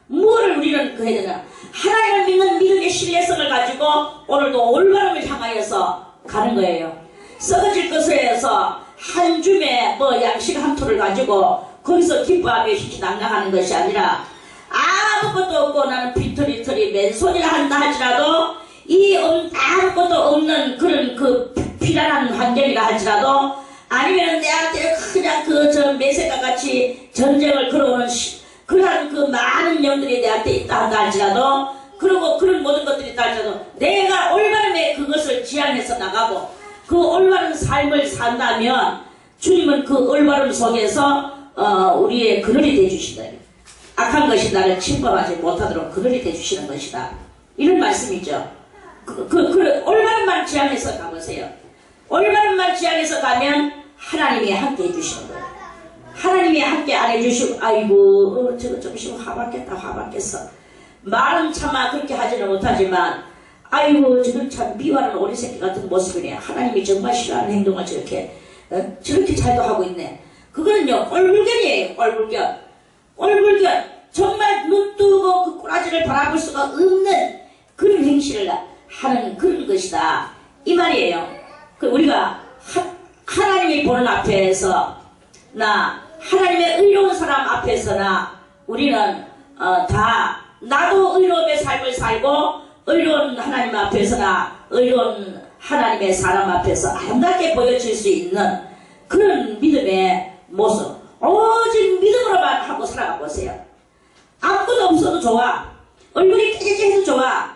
무엇을 우리는 해야 되나? 하나님을 믿는 믿음의 신뢰성을 가지고 오늘도 올바름을 향하여서 가는 거예요. 썩어질 것에서 한 줌의 양식 한 톨을 가지고 거기서 기뻐하며 희희낭낭하는 것이 아니라 아무것도 없고 나는 빈털이털이 맨손이라 한다 할지라도 아무것도 없는 그런 피란한 환경이라 할지라도 아니면 내한테 그냥 저 매색과 같이 전쟁을 걸어오는 그러한 많은 영들이 내한테 있다 한다 할지라도 그리고 그런 모든 것들이 있다 할지라도 내가 올바름에 그것을 지향해서 나가고 그 올바른 삶을 산다면 주님은 그 올바름 속에서 우리의 그늘이 되어주신다. 악한 것이 나를 침범하지 못하도록 그늘이 되어주시는 것이다. 이런 말씀이죠. 올바른만 지향해서 가보세요. 올바른만 지향해서 가면 하나님이 함께 해주시는 거예요. 하나님이 함께 안 해주시고 아이고 저거 좀 화받겠다 화받겠어. 말은 차마 그렇게 하지는 못하지만 아이고 저건 참 미워하는 오리 새끼 같은 모습이네. 하나님이 정말 싫어하는 행동을 저렇게 잘도 하고 있네. 그거는요 꼴불견이에요. 꼴불견. 정말 눈 뜨고 그 꼬라지를 바라볼 수가 없는 그런 행실을 하는 그런 것이다 이 말이에요. 우리가 하나님이 보는 앞에서 하나님의 의로운 사람 앞에서나 우리는 다 나도 의로움의 삶을 살고 의로운 하나님 앞에서나 의로운 하나님의 사람 앞에서 아름답게 보여질 수 있는 그런 믿음의 모습. 오직 믿음으로만 하고 살아가 보세요. 아무것도 없어도 좋아. 얼굴이 깨끗해도 좋아.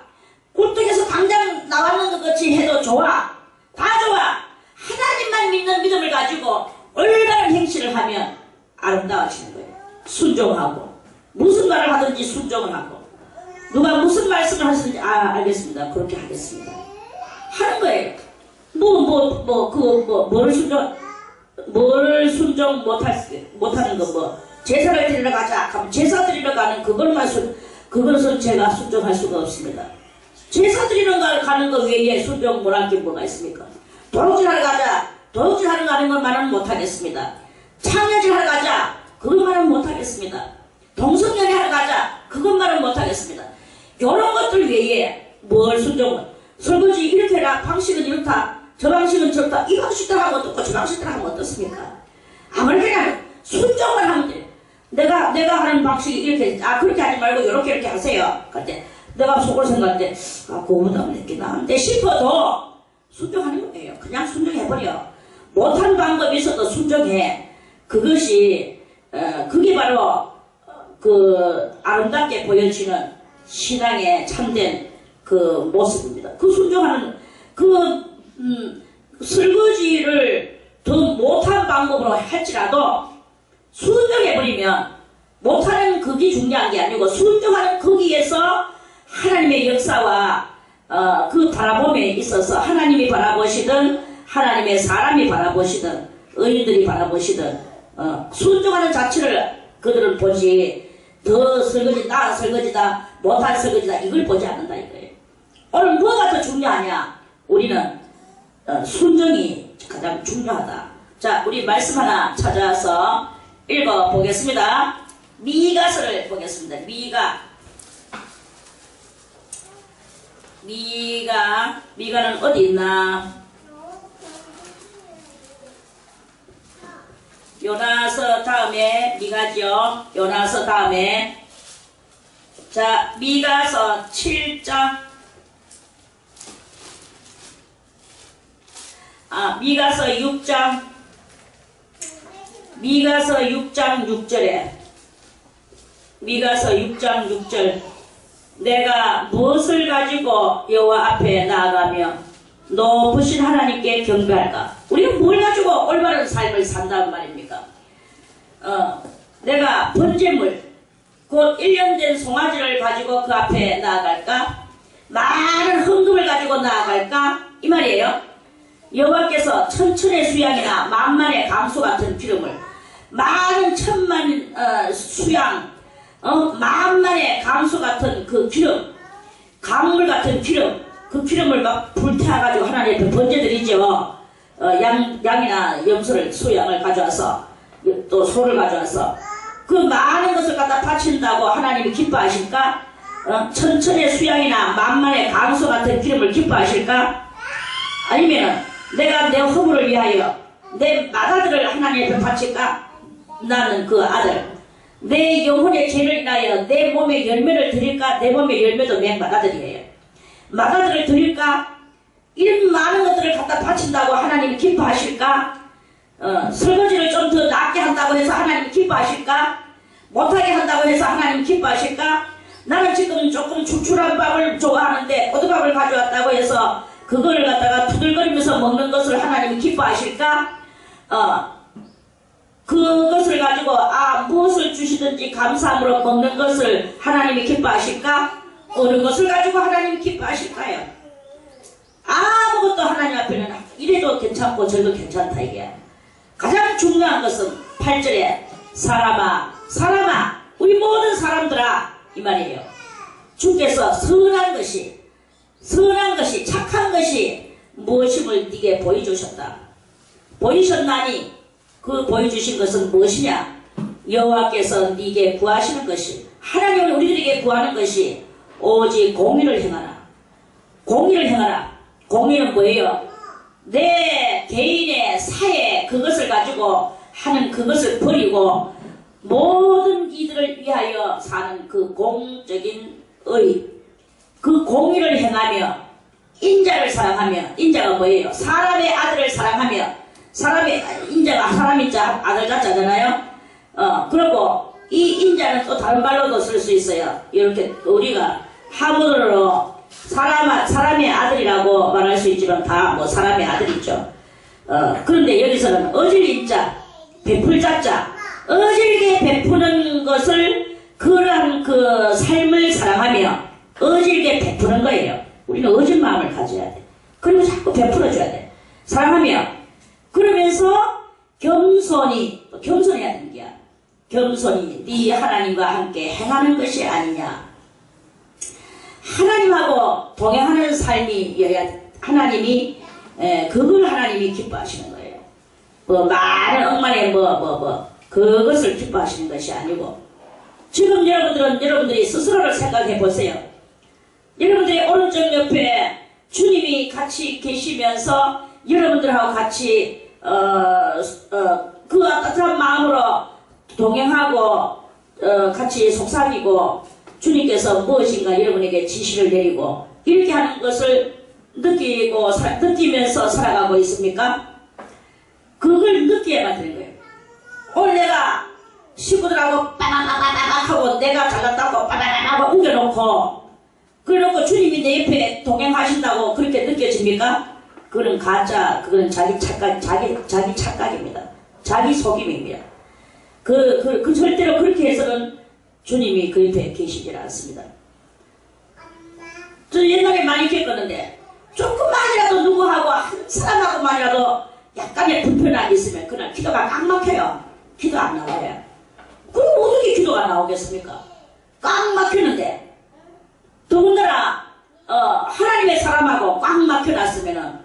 꿀떡에서 당장 나왔는 것 같이 해도 좋아. 다 좋아. 하나님만 믿는 믿음을 가지고 올바른 행실을 하면 아름다워지는 거예요. 순종하고 무슨 말을 하든지 순종을 하고 누가 무슨 말씀을 하시는지 알겠습니다. 그렇게 하겠습니다. 하는 거예요. 뭐를 순종 못하는 거 제사를 드리러 가자 하면 제사 드리러 가는 그것은 제가 순종할 수가 없습니다. 제사 드리러 가는 거 외에 순종 못할 게 뭐가 있습니까? 도둑질하러 가자. 도둑질하러 가는 것만은 못하겠습니다. 창녀질하러 가자. 그것만은 못하겠습니다. 동성연애하러 가자. 그것만은 못하겠습니다. 이런 것들 외에 뭘 순종을 설거지 이렇게 해라. 방식은 이렇다. 저 방식은 저렇다. 이 방식대로 하면 어떻고 저 방식대로 하면 어떻습니까? 아무렇게나 순종을 하면 돼요. 내가 하는 방식이 이렇게 그렇게 하지 말고 이렇게 하세요. 그때 내가 속으로 생각할 때 그거보다 내게 나은데 싶어도 순종하는 거예요. 그냥 순종해버려. 못하는 방법이 있어도 순종해. 그게 바로 그 아름답게 보여지는 신앙의 참된 그 모습입니다. 그 순종하는 설거지를 더 못한 방법으로 할지라도 순종해버리면 못하는 그게 중요한 게 아니고 순종하는 거기에서 하나님의 역사와 그 바라봄에 있어서 하나님이 바라보시든 하나님의 사람이 바라보시든 의인들이 바라보시든 순종하는 자체를 그들은 보지 더 설거지다 못할 설거지다 이걸 보지 않는다 이거예요. 오늘 뭐가 더 중요하냐? 우리는 순종이 가장 중요하다. 자, 우리 말씀 하나 찾아서 읽어보겠습니다. 미가서를 보겠습니다. 미가는 어디 있나? 요나서 다음에 미가죠. 요나서 다음에 자 미가서 7장 미가서 6장 6절에 미가서 6장 6절 내가 무엇을 가지고 여호와 앞에 나아가며 높으신 하나님께 경배할까? 우리가 뭘 가지고 올바른 삶을 산다는 말입니까? 내가 번제물 곧 1년 된 송아지를 가지고 그 앞에 나아갈까? 많은 헌금을 가지고 나아갈까? 이 말이에요. 여호와께서 천천의 수양이나 만만의 강수 같은 기름을 많은 천만 수양 만만의 강수 같은 그 기름 강물 같은 기름 그 기름을 막 불태워가지고 하나님 앞에 번제드리죠. 양이나 염소를 소양을 가져와서 또 소를 가져와서 그 많은 것을 갖다 바친다고 하나님이 기뻐하실까? 천천의 수양이나 만만의 강수 같은 기름을 기뻐하실까? 아니면 내가 내 허물을 위하여 내 맏아들을 하나님 앞에 바칠까? 나는 그 아들 내 영혼의 죄를 인하여 내 몸에 열매를 드릴까? 내 몸의 열매도 내 맏아들이에요. 맏아들을 드릴까? 이런 많은 것들을 갖다 바친다고 하나님이 기뻐하실까? 설거지를 좀 더 낫게 한다고 해서 하나님이 기뻐하실까? 못하게 한다고 해서 하나님이 기뻐하실까? 나는 지금 조금 축출한 밥을 좋아하는데 고두밥을 가져왔다고 해서 그걸 갖다가 투덜거리면서 먹는 것을 하나님이 기뻐하실까? 그것을 가지고 무엇을 주시든지 감사함으로 먹는 것을 하나님이 기뻐하실까? 어느 것을 가지고 하나님이 기뻐하실까요? 아무것도 하나님 앞에는 이래도 괜찮고 저래도 괜찮다 이게. 가장 중요한 것은 8절에 사람아 사람아 우리 모든 사람들아 이 말이에요. 주께서 선한 것이 착한 것이 무엇임을 네게 보여주셨다. 보이셨나니 그 보여주신 것은 무엇이냐? 여호와께서 네게 구하시는 것이 하나님은 우리들에게 구하는 것이 오직 공의를 행하라. 공의를 행하라. 공의는 뭐예요? 내 개인의 사회 그것을 가지고 하는 그것을 버리고 모든 이들을 위하여 사는 그 공적인 의, 그 공의를 행하며 인자를 사랑하며, 인자가 뭐예요? 사람의 아들을 사랑하며, 인자가 사람인 자 아들 자잖아요. 그리고 이 인자는 또 다른 말로도 쓸 수 있어요. 이렇게 우리가 하문으로 사람의 아들이라고 말할 수 있지만 다 뭐 사람의 아들이죠. 그런데 여기서는 어질린 자, 베풀 자자, 어질게 베푸는 것을 그러한 그 삶을 사랑하며 어질게 베푸는 거예요. 우리는 어진 마음을 가져야 돼. 그리고 자꾸 베풀어줘야 돼. 사랑하며 그러면서 겸손히 겸손해야 되는 거야. 겸손히 네 하나님과 함께 행하는 것이 아니냐. 하나님하고 동행하는 삶이어야 하나님이 그걸 하나님이 기뻐하시는 거예요. 뭐 많은 억만의 그것을 기뻐하시는 것이 아니고 지금 여러분들이 스스로를 생각해 보세요. 여러분들의 오른쪽 옆에 주님이 같이 계시면서 여러분들하고 같이 그 따뜻한 마음으로 동행하고 같이 속삭이고 주님께서 무엇인가 여러분에게 지시를 내리고 이렇게 하는 것을 느끼면서 살아가고 있습니까? 그걸 느껴야만 되는 거예요. 오늘 내가 식구들하고 빠바바바박 하고 내가 잘났다고 빠바바바박 우겨놓고 그래놓고 주님이 내 옆에 동행하신다고 그렇게 느껴집니까? 그건 가짜, 그건 자기 착각입니다. 자기 속임입니다. 그 절대로 그렇게 해서는 주님이 그 옆에 계시질 않습니다. 저 옛날에 많이 겪었는데 조금만이라도 누구하고 한 사람하고만이라도 약간의 불편함이 있으면 그날 기도가 꽉 막혀요. 기도 안 나와요. 그럼 어떻게 기도가 나오겠습니까? 꽉 막히는데 더군다나 하나님의 사람하고 꽉 막혀놨으면은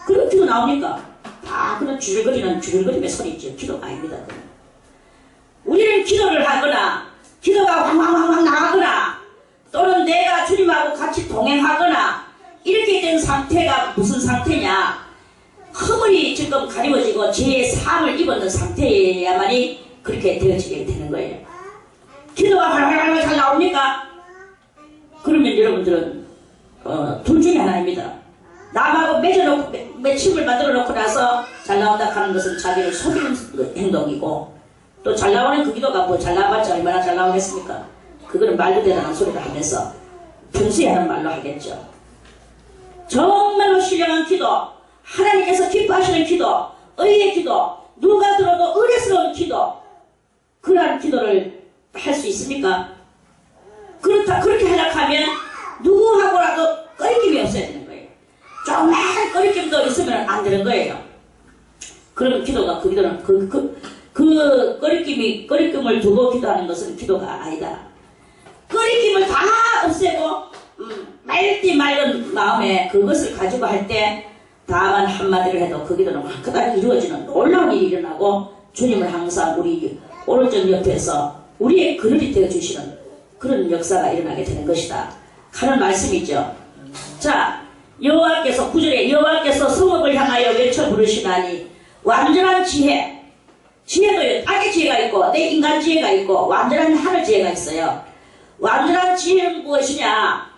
그럼 기도 나옵니까? 다 그런 주절거림의 소리죠. 기도가 아닙니다. 우리는 기도를 하거나 기도가 황황황황 나가거나 또는 내가 주님하고 같이 동행하거나 이렇게 된 상태가 무슨 상태냐? 허물이 지금 가리워지고 죄의 사함을 입었는 상태여야만이 그렇게 되어지게 되는 거예요. 기도가 활활활 잘 나옵니까? 그러면 여러분들은 둘 중에 하나입니다. 남하고 맺힘을 만들어 놓고 나서 잘 나온다 하는 것은 자기를 속이는 행동이고 또 잘 나오는 그 기도가 뭐 잘 나와봤자 얼마나 잘 나오겠습니까? 그거는 말도 대단한 소리를 하면서 평소에 하는 말로 하겠죠. 정말로 신령한 기도, 하나님께서 기뻐하시는 기도, 의의 기도, 누가 들어도 의뢰스러운 기도, 그러한 기도를 할 수 있습니까? 그렇게 하려고 하면 누구하고라도 꺼리낌이 없어야 되는 거예요. 조금만 꺼리낌도 있으면 안 되는 거예요. 그러면 기도가, 그 기도는 그 꺼리낌을 두고 기도하는 것은 기도가 아니다. 꺼리낌을 다 없애고 맑은 마음에 그것을 가지고 할 때 다만 한마디를 해도 그 기도는 그다지 이루어지는 놀라운 일이 일어나고 주님을 항상 우리 오른쪽 옆에서 우리의 그늘이 되어주시는 그런 역사가 일어나게 되는 것이다 하는 말씀이죠. 자, 여호와께서 9절에 여호와께서 성읍을 향하여 외쳐 부르시나니 완전한 지혜도 악의 지혜가 있고 내 인간 지혜가 있고 완전한 하늘 지혜가 있어요. 완전한 지혜는 무엇이냐?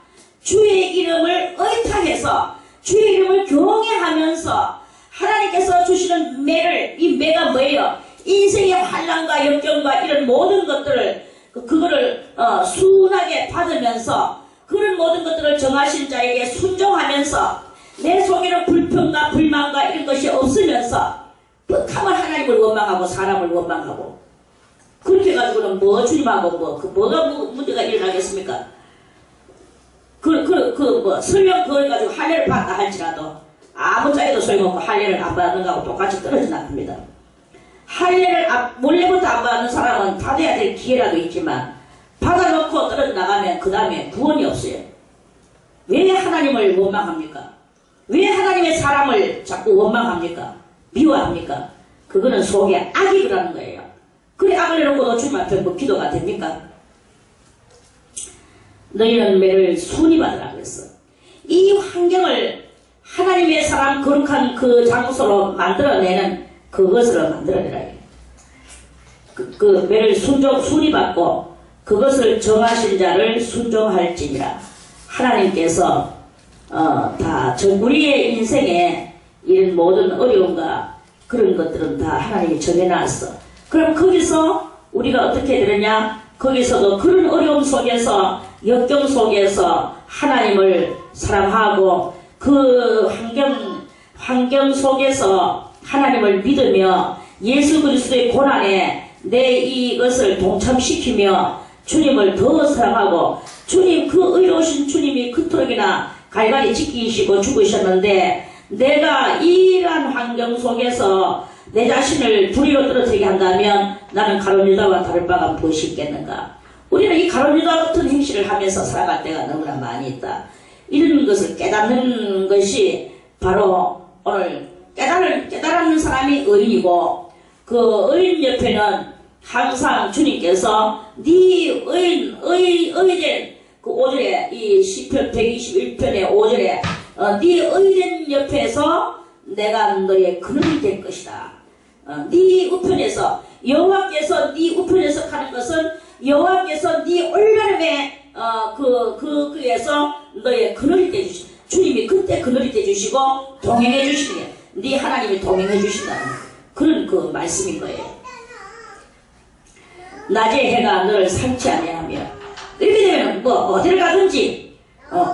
주의 이름을 의탁해서 주의 이름을 경외하면서 하나님께서 주시는 매를, 이 매가 뭐예요? 인생의 환난과 역경과 이런 모든 것들을 그거를 순하게 받으면서 그런 모든 것들을 정하신 자에게 순종하면서 내 속에는 불평과 불만과 이런 것이 없으면서 뻑하면 하나님을 원망하고 사람을 원망하고 그렇게 해가지고는 뭐 주님하고 뭐가 문제가 일어나겠습니까? 설령 그걸 가지고 할례를 받다 할지라도 아무 짜리도 소용없고 할례를 안 받는 거하고 똑같이 떨어져 나갑니다. 할례를 몰래부터 안 받는 사람은 받아야 될 기회라도 있지만 받아놓고 떨어져 나가면 그 다음에 구원이 없어요. 왜 하나님을 원망합니까? 왜 하나님의 사람을 자꾸 원망합니까? 미워합니까? 그거는 속에 악이 그러는 거예요. 그래 악을 내놓고도 주님 앞에 뭐 기도가 됩니까? 너희는 매를 순위 받으라 그랬어. 이 환경을 하나님의 사람 거룩한 그 장소로 만들어내는 그것으로 만들어내라. 그 매를 순위 받고 그것을 정하신 자를 순종할지니라. 하나님께서 다 우리의 인생에 이런 모든 어려움과 그런 것들은 다 하나님이 정해놨어. 그럼 거기서 우리가 어떻게 되느냐? 거기서도 그런 어려움 속에서 역경 속에서 하나님을 사랑하고 그 환경 속에서 하나님을 믿으며 예수 그리스도의 고난에 내 이것을 동참시키며 주님을 더 사랑하고 주님 그 의로우신 주님이 그토록이나 갈갈이 지키시고 죽으셨는데 내가 이러한 환경 속에서 내 자신을 불의로 떨어뜨리게 한다면 나는 가룟 유다와 다를 바가 무엇이 있겠는가. 우리는 이 가룟 유다 같은 행실을 하면서 살아갈 때가 너무나 많이 있다. 이런 것을 깨닫는 것이 바로 오늘 깨달은 사람이 의인이고 그 의인 옆에는 항상 주님께서 네 의인 그 5절에 이 시편 121편의 5절에 네 의인 옆에서 내가 너의 그늘이 될 것이다. 네 우편에서 여호와께서 네 우편에서 가는 것은 여호와께서 네 올가름에 그에서 너의 그늘이 돼 주시. 주님이 그때 그늘이 돼 주시고 동행해 주시니 네 하나님이 동행해 주신다는 그런 그 말씀인 거예요. 낮의 해가 너를 상치 아니하며 이렇게 되면 뭐 어디를 가든지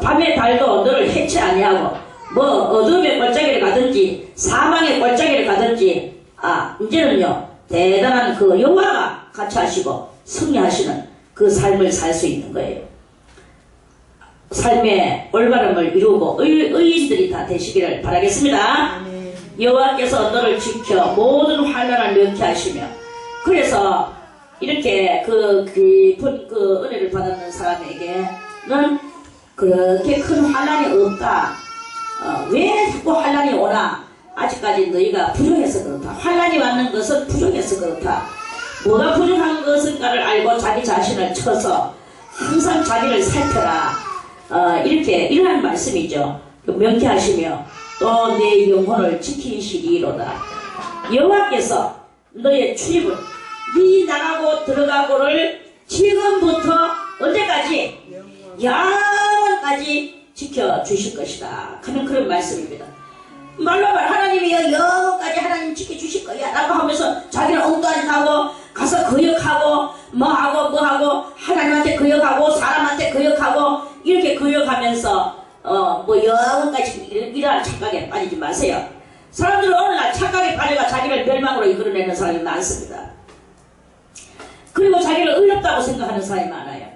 밤의 달도 너를 해치 아니하고 뭐 어둠의 골짜기를 가든지 사망의 골짜기를 가든지 이제는요 대단한 그 여호와가 같이 하시고 승리하시는 그 삶을 살 수 있는 거예요. 삶의 올바름을 이루고 의인들이 다 되시기를 바라겠습니다. 여호와께서 너를 지켜 모든 환난을 명쾌하시며 그래서 이렇게 그 깊은 그 은혜를 받았는 사람에게는 그렇게 큰 환난이 없다. 왜 자꾸 환난이 오나? 아직까지 너희가 부족해서 그렇다. 환난이 왔는 것은 부족해서 그렇다. 뭐가 부족한 것인가를 알고 자기 자신을 쳐서 항상 자기를 살펴라. 이렇게 이러한 말씀이죠. 명쾌하시며 또 내 영혼을 지키시리로다. 여호와께서 너의 출입을 네 나가고 들어가고를 지금부터 언제까지? 영원까지 지켜주실 것이다 하는 그런 말씀입니다. 말로 하나님이 영원까지 하나님 지켜주실 거야 라고 하면서 자기는 엉뚱하게 하고 가서 거역하고 뭐하고 하나님한테 거역하고 사람한테 거역하고 이렇게 거역하면서 뭐 영원까지 이러한 착각에 빠지지 마세요. 사람들은 오늘날 착각에 빠져가 자기를 멸망으로 이끌어내는 사람이 많습니다. 그리고 자기를 의롭다고 생각하는 사람이 많아요.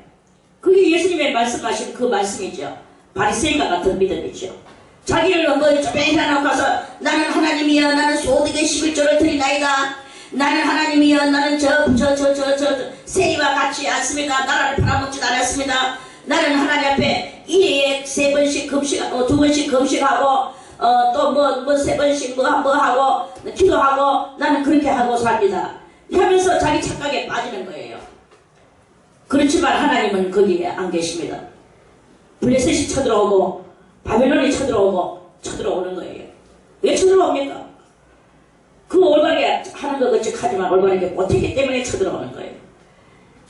그게 예수님의 말씀하신 그 말씀이죠. 바리새인과 같은 믿음이죠. 자기를 뭐 쪼매히 해놓고서 나는 하나님이여 나는 소득의 11조를 드리나이다. 나는 하나님이여 나는 세리와 같이 않습니다. 나라를 팔아먹지도 않았습니다. 나는 하나님 앞에 일일에 3번씩 금식하고 2번씩 금식하고 또 뭐 3번씩 뭐 하고 기도하고 나는 그렇게 하고 삽니다. 하면서 자기 착각에 빠지는 거예요. 그렇지만 하나님은 거기에 안 계십니다. 블레셋이 쳐들어오고 바벨론이 쳐들어오는 거예요. 왜 쳐들어옵니까? 그 올바르게 하는 것 같이 하지만 올바르게 못했기 때문에 쳐들어오는 거예요.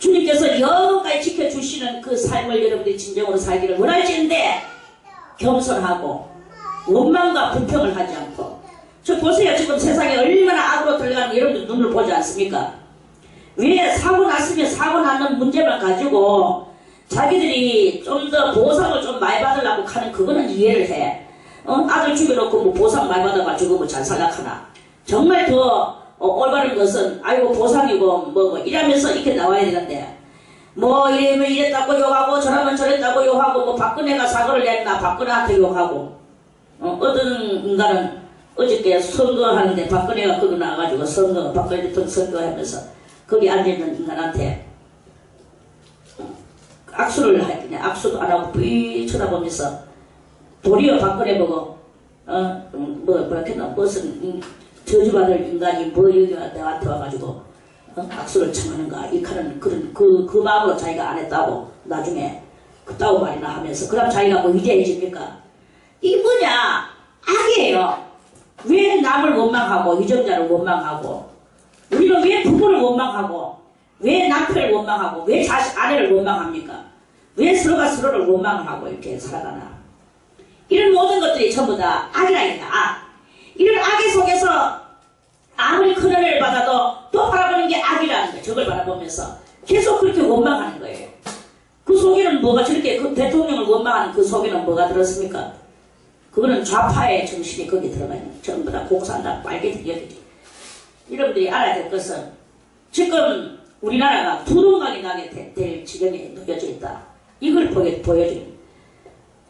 주님께서 영원까지 지켜주시는 그 삶을 여러분들이 진정으로 살기를 원하시는데 겸손하고 원망과 불평을 하지 않고 저 보세요. 지금 세상에 얼마나 악으로 들어가는 여러분들 눈을 보지 않습니까? 왜 사고 났으면 사고 나는 문제만 가지고 자기들이 좀 더 보상을 좀 많이 받으려고 하는 그거는 이해를 해. 아들 죽여놓고 뭐 보상 많이 받아가지고 뭐 잘 살락하나. 정말 더 올바른 것은 아이고 보상이고 뭐 이러면서 이렇게 나와야 되는데 뭐 이러면 이랬다고 욕하고 저러면 저랬다고 욕하고 뭐 박근혜가 사과를 냈나 박근혜한테 욕하고 어떤 인간은 어저께 선거하는데 박근혜가 거기 나와가지고 박근혜 대통령 선거하면서 거기 앉아있는 인간한테 악수를 하겠냐 악수도 안 하고 삐 쳐다보면서 도리어 박근혜 보고 뭐랬겠나 무슨 저주받을 인간이 뭐 여기가 내한테 와가지고 악수를 청하는가 이 칼은 그런 그 마음으로 자기가 안 했다고 나중에 그따구 말이나 하면서 그럼 자기가 뭐 위대해집니까? 이게 뭐냐 악이에요. 왜 남을 원망하고 위정자를 원망하고 우리는 왜 부부를 원망하고 왜 남편을 원망하고 왜 아내를 원망합니까? 왜 서로가 서로를 원망하고 이렇게 살아가나? 이런 모든 것들이 전부 다 악이라니까 악. 이런 악의 속에서 아무리 큰 은혜를 받아도 또 바라보는 게 악이라는 거예요. 저걸 바라보면서 계속 그렇게 원망하는 거예요. 그 속에는 뭐가 저렇게 그 대통령을 원망하는 그 속에는 뭐가 들었습니까? 그거는 좌파의 정신이 거기 들어가 있는 거예요. 전부 다 공산당 빨개들이 여기. 여러분들이 알아야 될 것은 지금 우리나라가 두동강이 나게 될 지경에 놓여져 있다. 이걸 보여줘요.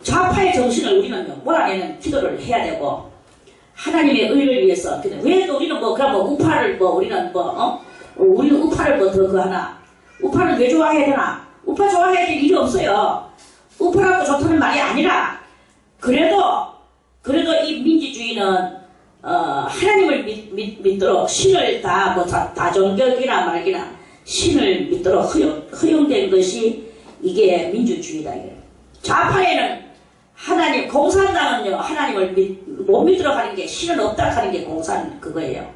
좌파의 정신을 우리는 몰아내는 기도를 해야 되고 하나님의 의를 위해서 왜 또 우리는 뭐 그럼 뭐 우파를 뭐 우리는 우리는 우파를 뭐 더 그 하나 우파는 왜 좋아해야 되나? 우파 좋아해야 될 일이 없어요. 우파라고 좋다는 말이 아니라 그래도 이 민주주의는 하나님을 믿도록 신을 다종교이나 말기나 신을 믿도록 허용된 것이 이게 민주주의다. 좌파에는 하나님, 공산당은요, 하나님을 못 믿도록 하는 게, 신은 없다 하는 게 공산 그거예요.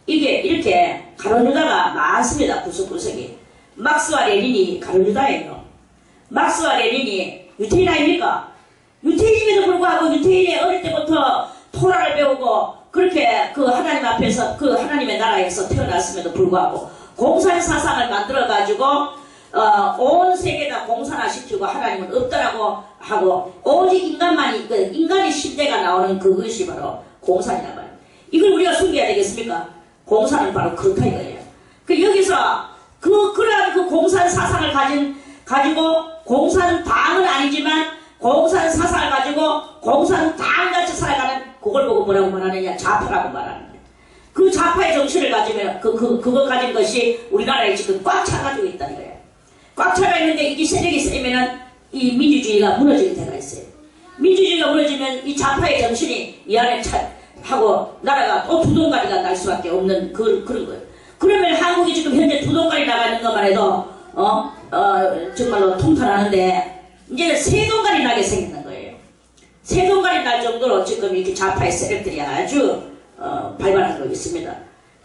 이게 이렇게 가론유다가 많습니다. 구석구석이. 막스와 레닌이 가론유다예요. 막스와 레닌이 유태인 아닙니까? 유태인임에도 불구하고 유태인이 어릴 때부터 토라를 배우고 그렇게 그 하나님 앞에서 그 하나님의 나라에서 태어났음에도 불구하고 공산 사상을 만들어가지고 온 세계다 공산화시키고 하나님은 없다라고 하고 오직 인간만이 인간의 신대가 나오는 그것이 바로 공산이란 말이에요. 이걸 우리가 숨겨야 되겠습니까? 공산은 바로 그렇다 이거예요. 그 여기서 그러한 그 공산 사상을 가지고 공산당은 아니지만 공산 사상을 가지고 공산당같이 살아가는 그걸 보고 뭐라고 말하느냐? 좌파라고 말하는 거예요. 그 좌파의 정신을 가지면 그거 가진 것이 우리나라에 지금 꽉 차가지고 있다는 거예요. 꽉 차가 있는데 이 세력이 세면은 이 민주주의가 무너질 때가 있어요. 민주주의가 무너지면 이 좌파의 정신이 이 안에 하고 나라가 또 두동가리가 날 수밖에 없는 그런 거예요. 그러면 한국이 지금 현재 두동가리 나가는 것만 해도 정말로 통탄하는데 이제는 세동가리 나게 생기는 거예요. 세동가리 날 정도로 지금 이렇게 좌파의 세력들이 아주 발발하고 있습니다.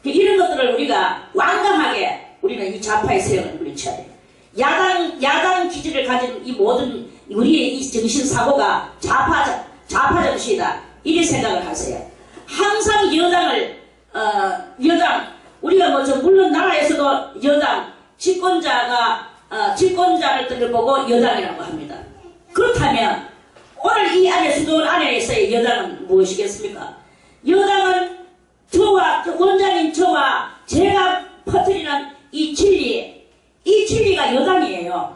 이런 것들을 우리가 완강하게 우리는 이 좌파의 세력을 물리쳐야 돼요. 야당 기질을 가진 이 모든 우리의 이 정신사고가 좌파 정신이다. 이렇게 생각을 하세요. 항상 여당, 우리가 물론 나라에서도 여당, 집권자를 보고 여당이라고 합니다. 그렇다면 오늘 이 안에 수도원 안에서의 여당은 무엇이겠습니까? 여당은 원장인 저와 제가 퍼뜨리는 이 진리가 여당이에요.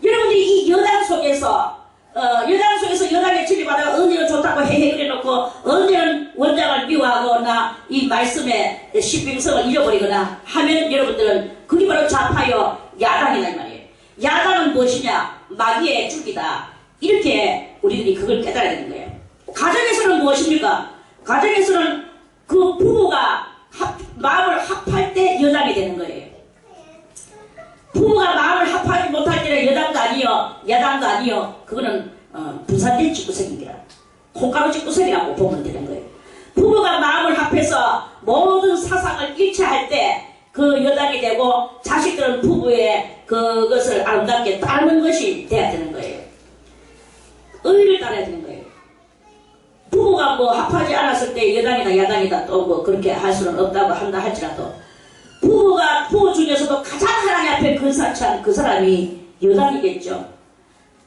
여러분들이 이 여당 속에서 여당의 진리받아 언제는 좋다고 그래놓고 언제는 원장을 미워하거나 이 말씀의 신빙성을 잃어버리거나 하면 여러분들은 그게 바로 좌파요 야당이다 이 말이에요. 야당은 무엇이냐? 마귀의 줄기다. 이렇게 우리들이 그걸 깨달아야 되는 거예요. 가정에서는 무엇입니까? 가정에서는 그 부부가 마음을 합할 때 여당이 되는 거예요. 부부가 마음을 합하지 못할 때는 여당도 아니요 야당도 아니요 그거는 분산된 집구석입니다. 콩가루 집구석이라고 보면 되는 거예요. 부부가 마음을 합해서 모든 사상을 일치할 때 그 여당이 되고 자식들은 부부의 그것을 아름답게 따르는 것이 돼야 되는 거예요. 의를 따라야 되는 거예요. 부부가 합하지 않았을 때 여당이다 야당이다 또 그렇게 할 수는 없다고 한다 할지라도 부부 중에서도 가장 하나님 앞에 근사한 그 사람이 여당이겠죠.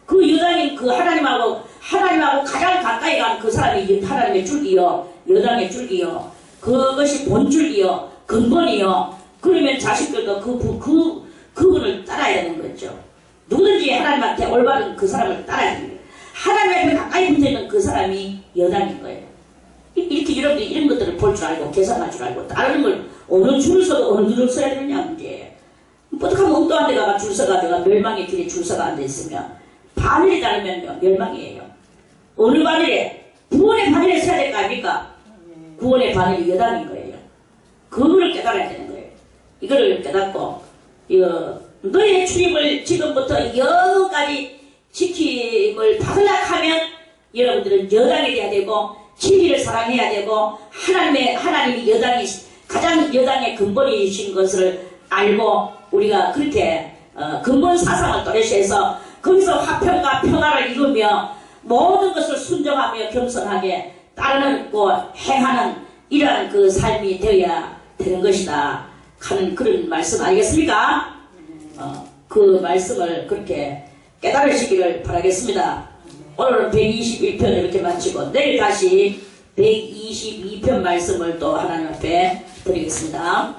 그 여당인 그 하나님하고 가장 가까이 간 그 사람이 하나님의 줄기요, 여당의 줄기요, 그것이 본줄기요, 근본이요. 그러면 자식들도 그분을 따라야 되는 거예요. 하나님한테 올바른 그 사람을 따라야 됩니다. 하나님 앞에 가까이 붙어있는 그 사람이 여당인 거예요. 이렇게 여러분들이 이런 것들을 볼 줄 알고 계산할 줄 알고 따르는 걸 어느 줄을 서도 어느 줄을 서야 되느냐 문제예요. 뽀득하면 엉뚱한 데 가가 줄 서가지고 멸망의 길에 줄 서가 앉아있으면 반일에 따르면 멸망이에요. 어느 반일에? 구원의 반일에 서야 될 거 아닙니까? 구원의 반일이 여당인 거예요. 그거를 깨달아야 되는 거예요. 이거를 깨닫고 너의 출입을 지금부터 여기까지 지킴을 받으려면 여러분들은 여당이 돼야 되고 진리를 사랑해야 되고 하나님이 여당이 가장 여당의 근본이신 것을 알고 우리가 그렇게 근본 사상을 또래시해서 거기서 화평과 평화를 이루며 모든 것을 순종하며 겸손하게 따르고 행하는 이러한 그 삶이 되어야 되는 것이다 하는 그런 말씀 아니겠습니까? 그 말씀을 그렇게 깨달으시기를 바라겠습니다. 오늘은 121편 이렇게 마치고 내일 다시 122편 말씀을 또 하나님 앞에 드리겠습니다.